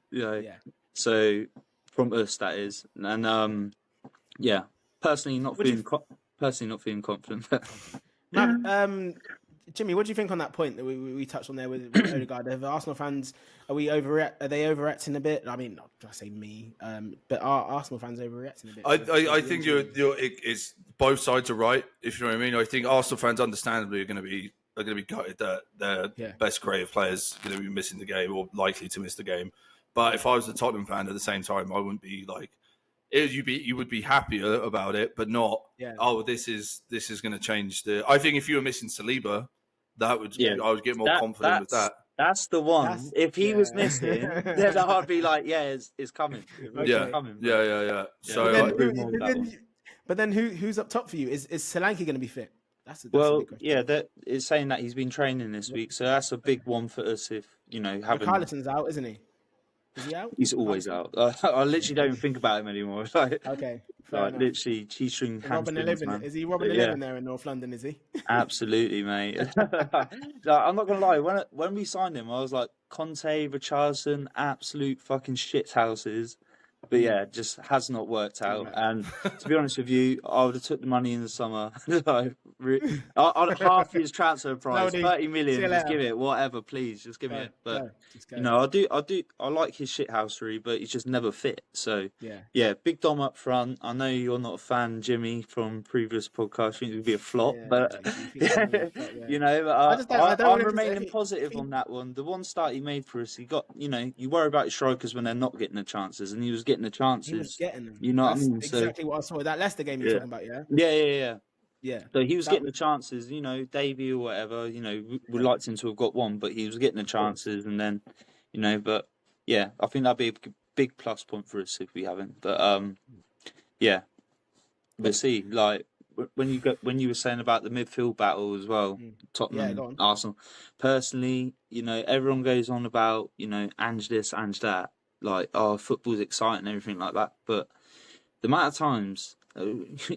So from us, that is, and personally not feeling confident. Jimmy, what do you think on that point that we touched on there with Odegaard? Are Arsenal fans are they overreacting a bit? I mean, not I say me, but are Arsenal fans overreacting a bit? I think it's both sides are right. If you know what I mean, I think Arsenal fans understandably are going to be gutted that their best creative players are going to be missing the game or likely to miss the game. But if I was a Tottenham fan at the same time, I wouldn't be like. You would be happier about it, but not. Oh, this is going to change the. I think if you were missing Saliba, I would get more confident with that. That's the one. If he was missing, then I'd be like, it's coming. Yeah. So, but then who's up top for you? Is Solanke going to be fit? That's a big question. That is saying that he's been training this week, so that's a big one for us. If having Carlton's out, isn't he? Is he out? He's always out. I literally don't think about him anymore. Okay. Literally, cheese-string hamstrings, man. Is he robbing a living there in North London, is he? Absolutely, mate. I'm not going to lie. When we signed him, I was like, Conte, Richarlison, absolute fucking shit houses. But yeah, it just has not worked out. And to be honest with you, I would have took the money in the summer. Half his transfer price, 30 million. Just give it, whatever, please, just give me it. But you know, I like his shithousery, but he's just never fit. So yeah, big Dom up front. I know you're not a fan, Jimmy, from previous podcasts. You think it would be a flop, but you know, I'm remaining positive on that one. The one start he made for us, he got, you know, you worry about your strikers when they're not getting the chances, and he was getting the chances. He was getting them. You know what I mean? Exactly what I saw. That Leicester game you're talking about, Yeah. So he was getting the chances, you know, Davey or whatever, you know, we'd like him to have got one, but he was getting the chances, and then, you know, but yeah, I think that'd be a big plus point for us if we haven't. But yeah, we'll see. Like when you were saying about the midfield battle as well, Tottenham, Arsenal. Personally, you know, everyone goes on about, you know, Ange this, Ange that, like, oh, football's exciting and everything like that, but the amount of times,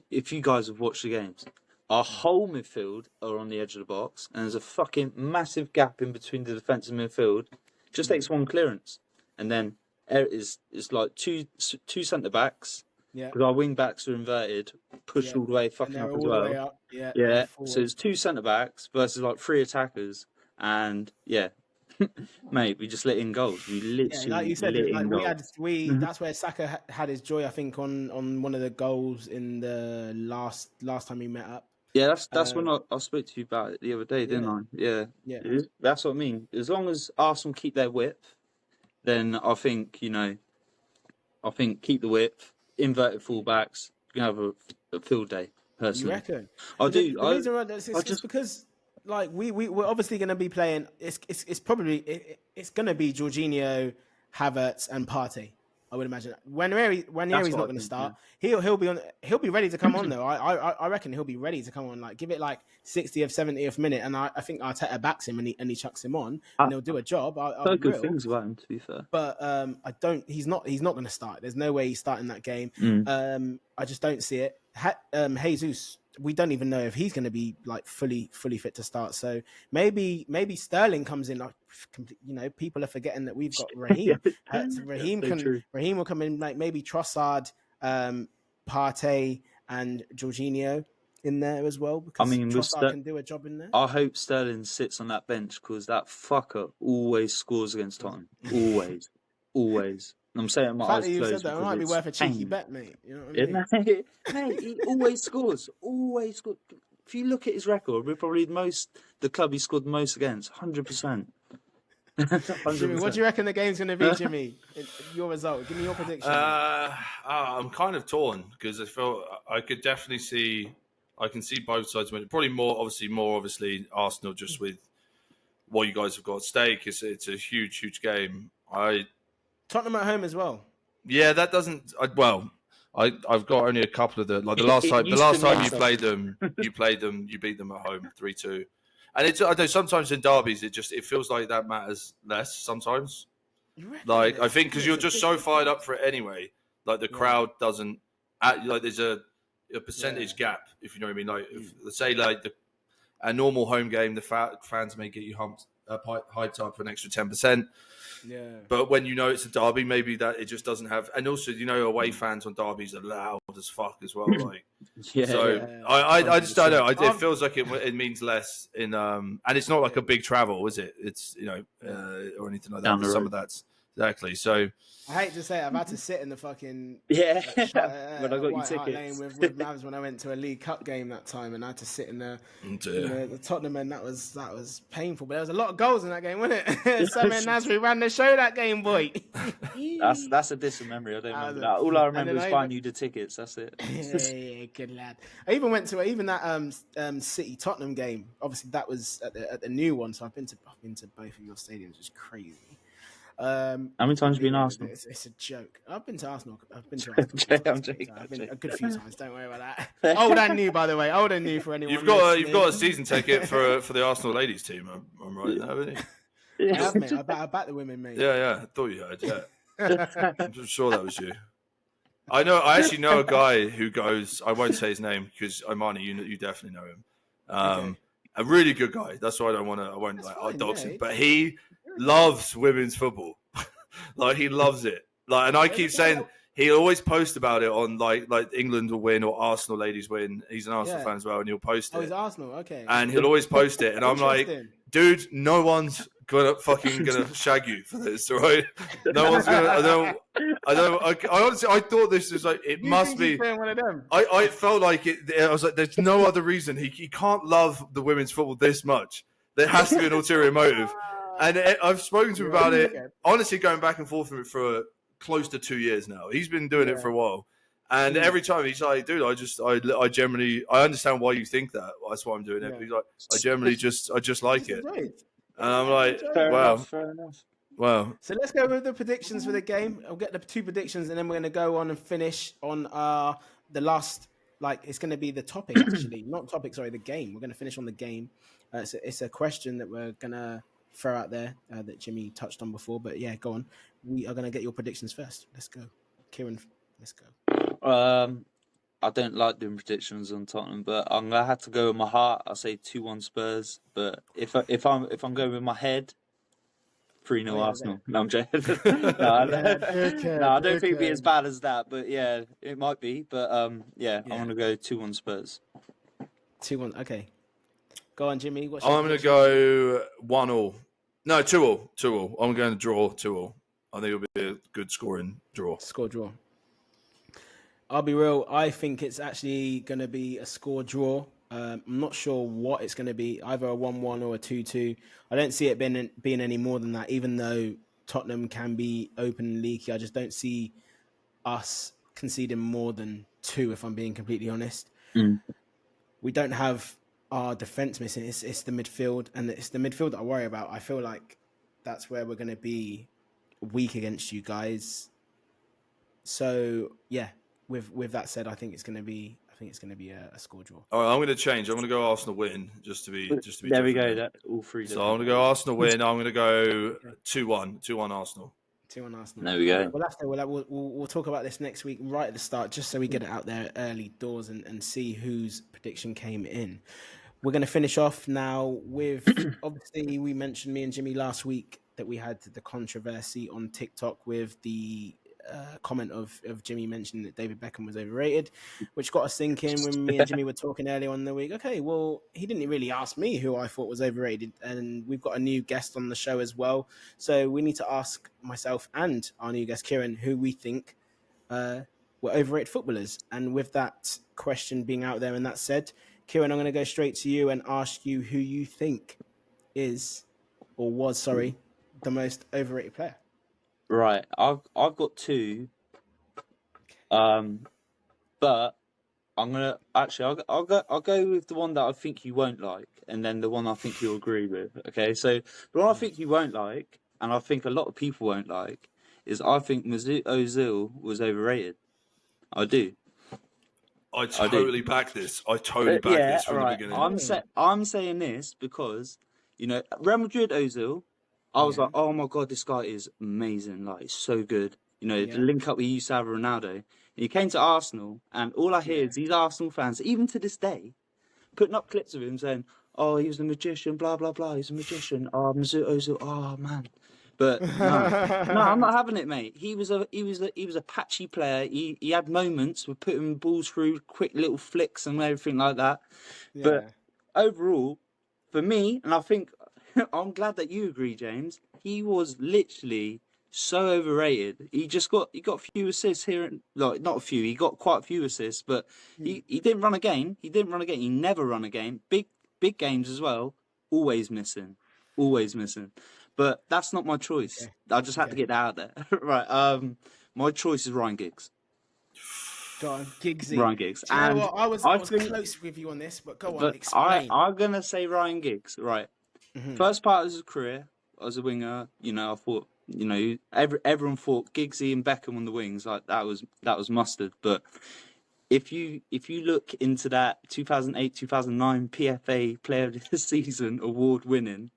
if you guys have watched the games, our whole midfield are on the edge of the box, and there's a fucking massive gap in between the defence and midfield. Just takes one clearance, and then it's like two centre backs. Yeah. Because our wing backs are inverted, pushed all the way fucking up as well. Yeah. So it's two centre backs versus like 3 attackers, and mate, we just let in goals. We literally, like you said, that's where Saka had his joy. I think on one of the goals in the last time we met up. Yeah, that's when I spoke to you about it the other day, didn't I? Yeah. That's what I mean. As long as Arsenal keep their width, then I think, you know, keep the width, inverted fullbacks, you can have a field day. Personally, you reckon? I do. The reason why it's because, like, we're obviously going to be playing. It's probably going to be Jorginho, Havertz, and Partey. I would imagine when he's not going to start, he'll be ready to come on though. I reckon he'll be ready to come on. Like, give it like 60th, 70th minute, and I think Arteta backs him and he chucks him on, and he'll do a job. I've good things about him, to be fair. But he's not going to start. There's no way he's starting that game. I just don't see it. Jesus, we don't even know if he's going to be like fully fit to start. So maybe Sterling comes in. Like, you know, people are forgetting that we've got Raheem. Raheem will come in, like maybe Trossard, Partey, and Jorginho in there as well. Because Trossard can do a job in there. I hope Sterling sits on that bench because that fucker always scores against Tottenham. Always. I'm saying my eyes closed. That might be worth a cheeky bet, mate. You know what I mean? Mate, he always scores. Always scores. If you look at his record, we're probably the club he scored the most against. 100%. Jimmy, what do you reckon the game's going to be, Jimmy? Your result. Give me your prediction. I'm kind of torn because I feel I could definitely see. I can see both sides winning. Probably more obviously Arsenal, just with what you guys have got at stake. It's a huge game. Tottenham at home as well. Yeah, that doesn't. I've got only a couple of the last time you played them, you beat them at home 3-2, and I know sometimes in derbies it feels like that matters less sometimes. Like, I think because you're just so fired up for it anyway. Like, the crowd doesn't like there's a percentage gap, if you know what I mean. Like, let's say like a normal home game, the fans may get you hyped up for an extra 10%. Yeah. But when you know it's a derby, maybe that it just doesn't have, and also, you know, away fans on derbies are loud as fuck as well. Like, I just don't know. It feels like it means less in and it's not like a big travel, is it? It's, you know, or anything like that. Some of that's exactly. So I hate to say it, I've had to sit in the fucking when I got you tickets with Mavs when I went to a League Cup game that time, and I had to sit in the Tottenham, and that was painful. But there was a lot of goals in that game, wasn't it? Samir Nasri ran the show that game, boy. that's a distant memory. I don't remember that. All I remember is buying you the tickets. That's it. Yeah, good lad. I even went to that City Tottenham game. Obviously, that was at the new one. So I've been to both of your stadiums. It's crazy. How many times have you been Arsenal? It's a joke. I've been to Arsenal. I'm joking. I've been a good few times. Don't worry about that. Old and new, by the way. Old and new for anyone. You've got a season ticket for the Arsenal ladies team. I'm right, haven't you? I have, mate. I bet the women, mate. Yeah. I thought you had. Yeah. I'm sure that was you. I actually know a guy who goes. I won't say his name because Imani, you definitely know him. Okay. A really good guy. That's why I won't dox him. But he loves women's football. Like, he loves it. Like, and I keep saying, he always post about it on like England will win or Arsenal ladies win. He's an Arsenal fan as well, and he'll post it. Oh, he's Arsenal. Okay. And he'll always post it, and I'm like, dude, no one's gonna shag you for this, right? No one's gonna. I honestly, I thought this was like it must be. One of them? I felt like it. I was like, there's no other reason he can't love the women's football this much. There has to be an ulterior motive. And I've spoken to him about it. Honestly, going back and forth with it for close to 2 years now. He's been doing it for a while, and every time he's like, "Dude, I generally understand why you think that. That's why I'm doing it." But he's like, I generally just like it, and I'm like, wow, fair enough. Wow. So let's go with the predictions for the game. I'll get the 2 predictions, and then we're going to go on and finish on the last. Like it's going to be the topic, actually, not topic. Sorry, the game. We're going to finish on the game. It's a question that we're going to throw out there that Jimmy touched on before. But yeah, go on. We are going to get your predictions first. Let's go, Kieran. Let's go. I don't like doing predictions on Tottenham, but I'm gonna have to go with my heart. I say 2-1 Spurs. But if I'm going with my head, 3-0 Arsenal. No, I'm joking. No, I don't think it'd be as bad as that. But yeah, it might be. But yeah, I'm gonna go 2-1 Spurs. 2-1. Okay. Go on, Jimmy. I'm going to go 1-1. No, 2-2. 2-2. I'm going to draw 2-2. I think it'll be a good scoring draw. Score draw. I'll be real. I think it's actually going to be a score draw. I'm not sure what it's going to be, either a 1-1 or a 2-2. I don't see it being any more than that, even though Tottenham can be open and leaky. I just don't see us conceding more than 2, if I'm being completely honest. We don't have our defense missing. It's the midfield, and it's the midfield that I worry about. I feel like that's where we're going to be weak against you guys. So yeah, with that said, I think it's going to be a score draw. All right, I'm going to change. I'm going to go Arsenal win just to be. There we go. That all 3. So I'm going to go Arsenal win. I'm going to go 2-1. 2-1 Arsenal. 2-1 Arsenal. There we go. We'll talk about this next week right at the start, just so we get it out there early doors and see whose prediction came in. We're going to finish off now with, obviously, we mentioned, me and Jimmy last week, that we had the controversy on TikTok with the comment of Jimmy mentioning that David Beckham was overrated, which got us thinking when me and Jimmy were talking earlier on in the week. Okay, well, he didn't really ask me who I thought was overrated, and we've got a new guest on the show as well. So we need to ask myself and our new guest, Kieran, who we think were overrated footballers. And with that question being out there and that said, Kieran, I'm going to go straight to you and ask you who you think was the most overrated player. Right, I've got 2, but I'm gonna I'll go with the one that I think you won't like, and then the one I think you'll agree with. Okay, so the one I think you won't like, and I think a lot of people won't like, is I think Mesut Ozil was overrated. I do. I totally back this. I totally back this from the beginning. I'm saying this because Real Madrid Ozil. I was like, oh my God, this guy is amazing. Like, so good. The link up we used to have with Ronaldo. And he came to Arsenal, and all I hear is these Arsenal fans, even to this day, putting up clips of him saying, oh, he was a magician, blah, blah, blah. He's a magician. Oh, Mesut Ozil. Oh, man. But no, I'm not having it, mate. He was a patchy player. He had moments with putting balls through, quick little flicks and everything like that. Yeah. But overall, for me, and I think I'm glad that you agree, James, he was literally so overrated. He got a few assists here, like not a few. He got quite a few assists, but he didn't run a game. He never run a game. Big games as well. Always missing. But that's not my choice. Okay. I just had to get that out there. Right. My choice is Ryan Giggs. Go on, Giggsy. Ryan Giggs. Do you know what? I was close with you on this, but go on, explain. I'm gonna say Ryan Giggs. Right. Mm-hmm. First part of his career as a winger, I thought, everyone thought Giggsy and Beckham on the wings, like that was mustard. But if you look into that 2008-2009 PFA Player of the Season award winning,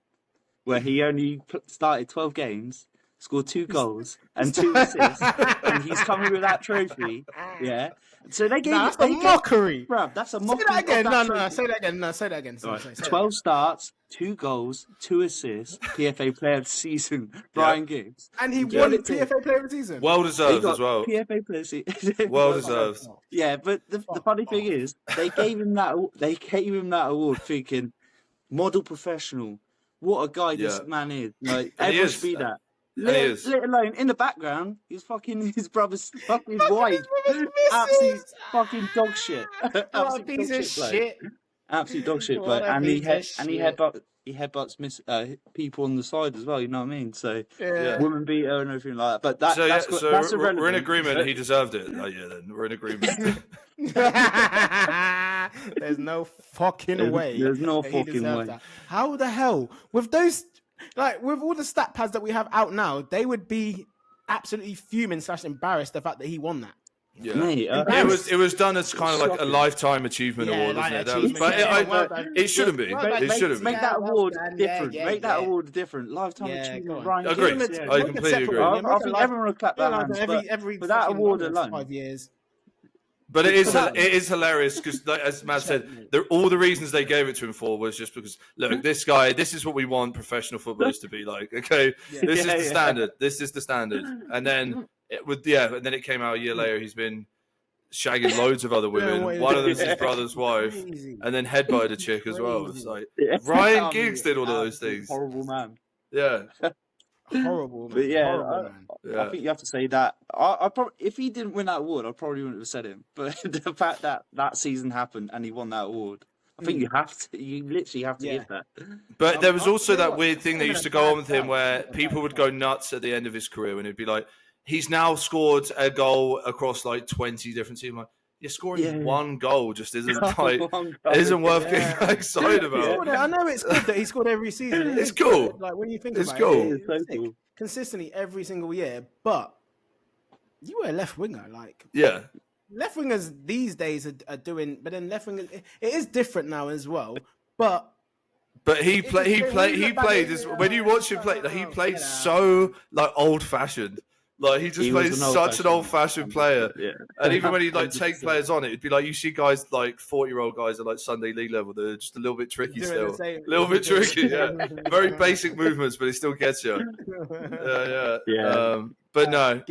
where he only started 12 games, scored 2 goals and 2 assists, and he's coming with that trophy. Yeah. So they gave. That's a mockery. Bruv, that's a Say mockery. that again. of No, that trophy. say that again. No, say that again. Right. Say that 12 again. starts, 2 goals, 2 assists. PFA Player of the Season, Brian Gibbs. And he won PFA Player of the Season. Well He deserved got as well. PFA Player of the Season. Well deserved. Yeah, but the funny thing is, they gave him that. They gave him that award, thinking, model professional. What a guy this man is! Like And he everyone is. should be that. And he is. Let alone in the background, he's fucking his brother's fucking wife. Absolute Absolute fucking dog shit. What a Absolute piece dog of bloke. shit. Absolute dog shit, What bloke. a And he piece of shit. headbutts people on the side as well. You know what I mean? So Yeah. woman beater and everything like that. But that's irrelevant. we're in agreement. He deserved it. Oh yeah, then we're in agreement. There's no fucking way. There's no that he fucking deserved way. that. How the hell with those, like with all the stat pads that we have out now, they would be absolutely fuming / embarrassed the fact that he won that. Yeah, Mate, it was done as kind of like a lifetime achievement award, wasn't it? That was, but it shouldn't be. It shouldn't be. Make that award different. Yeah, Make that award different. Lifetime Yeah, achievement. go on. Brian Agreed. Gibbs, I completely agree. I think everyone will clap their hands. Every for that fucking award almost alone. 5 years. But it is hilarious because, as Matt said, all the reasons they gave it to him for was just because, look, this guy, this is what we want professional footballers to be like. Okay, this is the standard. This is the standard. And then and then it came out a year later. He's been shagging loads of other women. One of them is his brother's wife, and then headbutted a chick as well. It's like Ryan Giggs did all of those things. Horrible man. Yeah. Horrible, man. But yeah, Horrible, man. I think you have to say that. I probably, if he didn't win that award, I probably wouldn't have said him. But the fact that that season happened and he won that award, I think you have to. You literally have to give that. But there was also that weird thing that used to go on with him where people would go nuts at the end of his career and it'd be like, he's now scored a goal across like 20 different teams. Like, you're scoring one goal just isn't like isn't worth getting excited about. I know it's good that he scored every season. It's cool. Like when you think It's about cool. it, it's cool. Consistently every single year. But you were a left winger, like left wingers these days are doing. But then left wingers, it is different now as well. But he played as when you watch him play, he played so like old fashioned. Like he plays such an old-fashioned player, and even when he like take players on, it'd be like you see guys like 40-year-old guys at like Sunday league level. They're just a little bit tricky still, a little bit tricky. Yeah, very basic movements, but it still gets you. But no,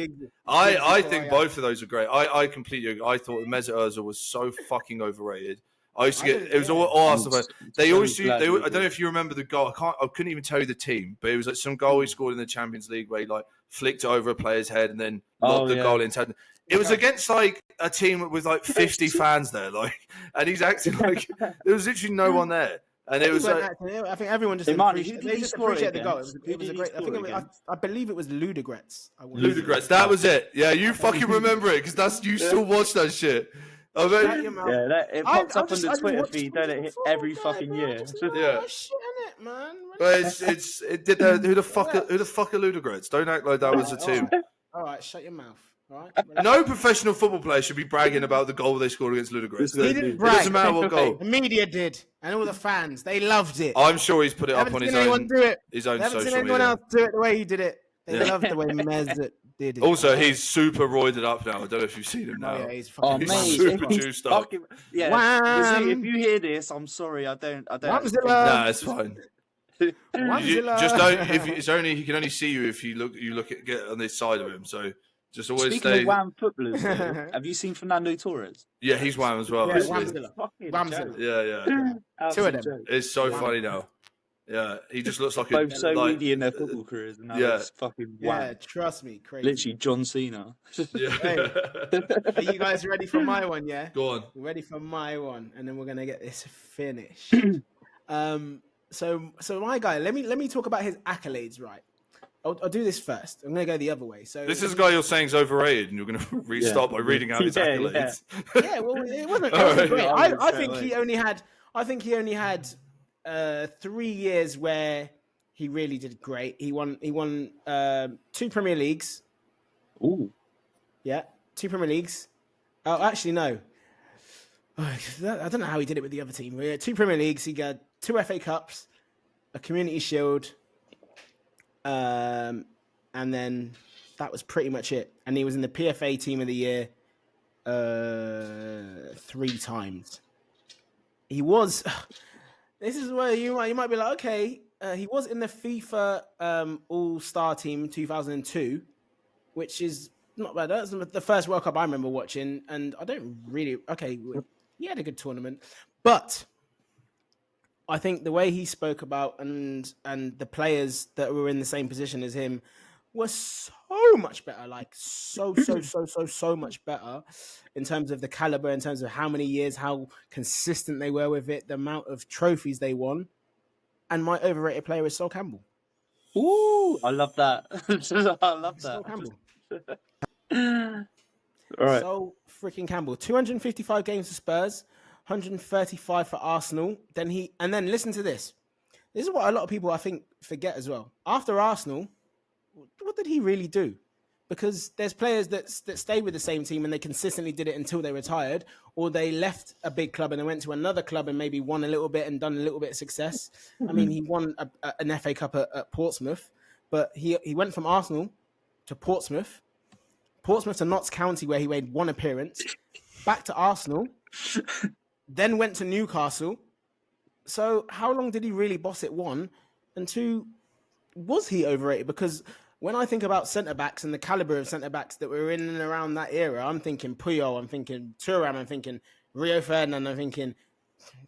I think both of those are great. I completely agree. I thought Mesut Ozil was so fucking overrated. I used to get it was all Arsenal players. They always do. I don't know if you remember the goal. I couldn't even tell you the team, but it was like some goal he scored in the Champions League where he like flicked it over a player's head and then lobbed the goal into. It was against like a team with like 50 fans there, like, and he's acting like there was literally no one there. And it was like, I think everyone just appreciated the goal. It was a great. I believe it was Ludogorets. Ludogorets. That was it. Yeah, you fucking remember it because you still watch that shit. It pops up on the Twitter feed, don't it? Every fucking year. But who the fuck are Ludogorets? Don't act like that was a team. All right, shut your mouth. All right. No professional football player should be bragging about the goal they scored against Ludogorets. He didn't brag. It doesn't matter what goal. The media did, and all the fans, they loved it. I'm sure he's put it up on his own social media. Haven't seen anyone else do it the way he did it. They loved the way Mesut did it. Also, he's super roided up now. I don't know if you've seen him now. He's super juiced up. If you hear this, I'm sorry. I don't. Nah, it's fine. Just don't. He can only see you if you get on this side of him. So just always Speaking stay. of Wham footballers, have you seen Fernando Torres? Yeah, he's Wham as well. Yeah, Whamzilla. Yeah. Two of them. It's so funny now. Yeah, he just looks like both so meaty in their football careers, and now it's fucking Wham. Yeah, trust me, crazy. Literally John Cena. Yeah. Are you guys ready for my one? Yeah. Go on. Ready for my one, and then we're gonna get this finished. So my guy, let me talk about his accolades, right? I'll do this first. I'm gonna go the other way. So this is a guy you're saying is overrated, and you're gonna restart by reading out his accolades. Yeah, well, it wasn't great. I think he only had 3 years where he really did great. He won 2 Premier Leagues. Ooh. Yeah, 2 Premier Leagues. Oh, actually, no. I don't know how he did it with the other team. 2 Premier Leagues. He got 2 FA Cups, a Community Shield, and and then that was pretty much it. And he was in the PFA Team of the Year 3 times. He was. This is where you might be like, okay, he was in the FIFA All-Star Team 2002, which is not bad. That's the first World Cup I remember watching, and I don't really. Okay, he had a good tournament, but I think the way he spoke about and the players that were in the same position as him were so much better, like so much better in terms of the caliber, in terms of how many years, how consistent they were with it, the amount of trophies they won. And my overrated player is Sol Campbell. Ooh, I love that. I love that. Sol Campbell. All right. Sol freaking Campbell. 255 games for Spurs, 135 for Arsenal. Then listen to this. This is what a lot of people I think forget as well. After Arsenal, what did he really do? Because there's players that stay with the same team and they consistently did it until they retired, or they left a big club and they went to another club and maybe won a little bit and done a little bit of success. I mean, he won an FA Cup at Portsmouth, but he went from Arsenal to Portsmouth to Notts County, where he made 1 appearance, back to Arsenal, then went to Newcastle. So how long did he really boss it? 1, and 2, was he overrated? Because when I think about centre-backs and the calibre of centre-backs that were in and around that era, I'm thinking Puyol, I'm thinking Thuram, I'm thinking Rio Ferdinand, I'm thinking,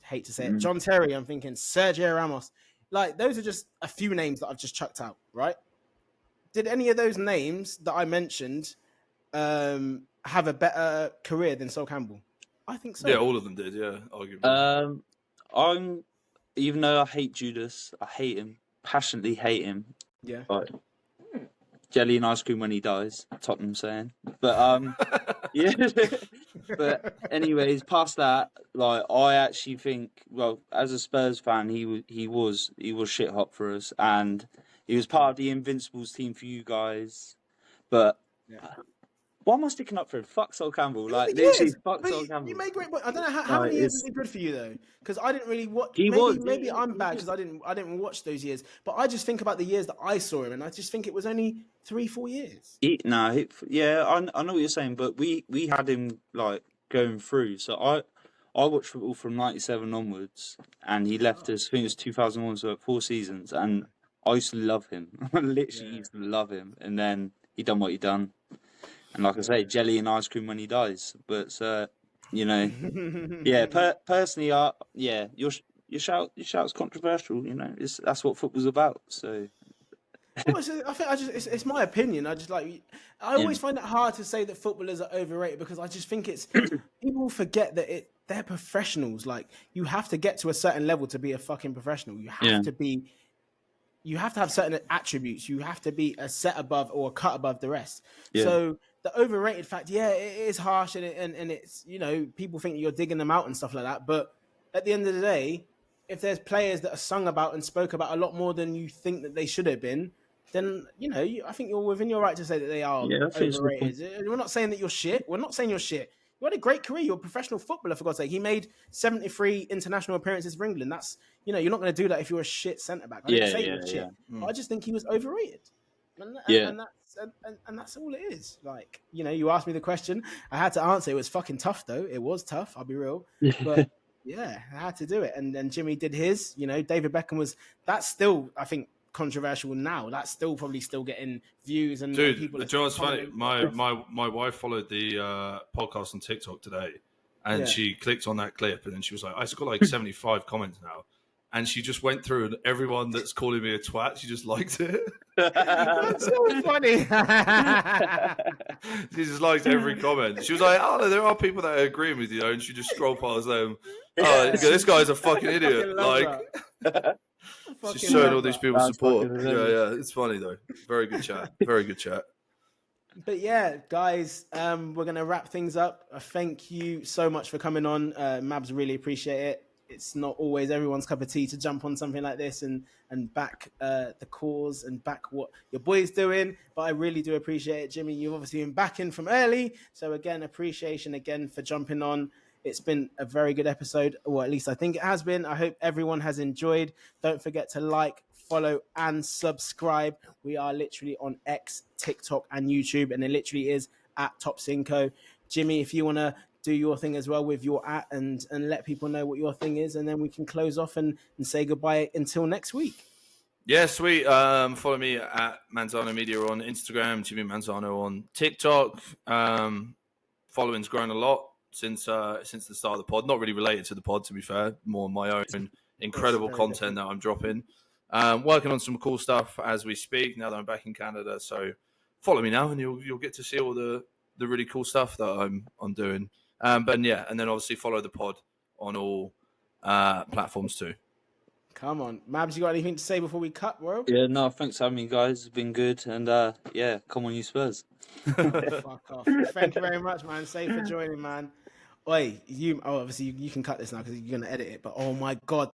hate to say it, John Terry, I'm thinking Sergio Ramos. Like, those are just a few names that I've just chucked out, right? Did any of those names that I mentioned have a better career than Sol Campbell? I think so. Yeah, all of them did, yeah, arguably. Even though I hate Judas, I hate him, passionately hate him. Yeah. But jelly and ice cream when he dies, Tottenham saying. But yeah. But anyways, past that, like, I actually think, well, as a Spurs fan, he was shit hot for us, and he was part of the Invincibles team for you guys. But why am I sticking up for him? Fuck Sol Campbell. Like, literally, fuck Sol Campbell. You made great points. I don't know how many years was he good for you though, because I didn't really watch. Maybe I'm bad because I didn't watch those years. But I just think about the years that I saw him, and I just think it was only 3-4 years. I know what you're saying, but we had him like going through. So I watched football from '97 onwards, and he left us. I think it was 2001, so 4 seasons, and I used to love him. I literally used to love him, and then he done what he done. And like I say, jelly and ice cream when he dies. But personally, your shout's controversial. You know, that's what football's about. So, I think it's my opinion. I always find it hard to say that footballers are overrated, because I just think it's people forget that they're professionals. Like, you have to get to a certain level to be a fucking professional. You have to be. You have to have certain attributes. You have to be a set above or a cut above the rest. Yeah. So the overrated fact, it is harsh, and it's, people think you're digging them out and stuff like that. But at the end of the day, if there's players that are sung about and spoke about a lot more than you think that they should have been, then I think you're within your right to say that they are overrated. We're not saying that you're shit. We're not saying you're shit. You had a great career. You're a professional footballer, for God's sake. He made 73 international appearances for England. That's, you're not going to do that if you're a shit centre-back. I didn't say he was shit. I just think he was overrated. And that's all it is. Like, you asked me the question. I had to answer. It was fucking tough, though. It was tough. I'll be real. But, I had to do it. And then Jimmy did his. David Beckham that's still, I think, controversial now. That's probably still getting views, and people. Dude, it's funny. My wife followed the podcast on TikTok today, and she clicked on that clip, and then she was like, "It's got like 75 comments now," and she just went through, and everyone that's calling me a twat, she just liked it. That's so funny. She just liked every comment. She was like, "Oh, no, there are people that are agreeing with you," and she just scrolled past them. Oh, this guy's a fucking idiot. She's showing all these people support. Yeah, it's funny though. Very good chat. But yeah, guys, we're gonna wrap things up. Thank you so much for coming on, Mabs. Really appreciate it. It's not always everyone's cup of tea to jump on something like this and back the cause and back what your boy's doing. But I really do appreciate it, Jimmy. You've obviously been backing from early, so again, appreciation again for jumping on. It's been a very good episode, or at least I think it has been. I hope everyone has enjoyed. Don't forget to like, follow, and subscribe. We are literally on X, TikTok, and YouTube, and it literally is at Top Cinco. Jimmy, if you want to do your thing as well with your and let people know what your thing is, and then we can close off and say goodbye until next week. Yeah, sweet. Follow me at Manzano Media on Instagram, Jimmy Manzano on TikTok. Following's grown a lot since the start of the pod. Not really related to the pod, to be fair. More my own incredible content that I'm dropping. Working on some cool stuff as we speak. Now that I'm back in Canada, so follow me now, and you'll get to see all the really cool stuff that I'm doing. But yeah, and then obviously follow the pod on all platforms too. Come on, Mabs, you got anything to say before we cut, bro? Yeah, no, thanks for having me, guys. It's been good, and yeah, come on, you Spurs. Fuck off. Thank you very much, man. Safe for joining, man. Oi, obviously you can cut this now because you're gonna edit it. But oh my god,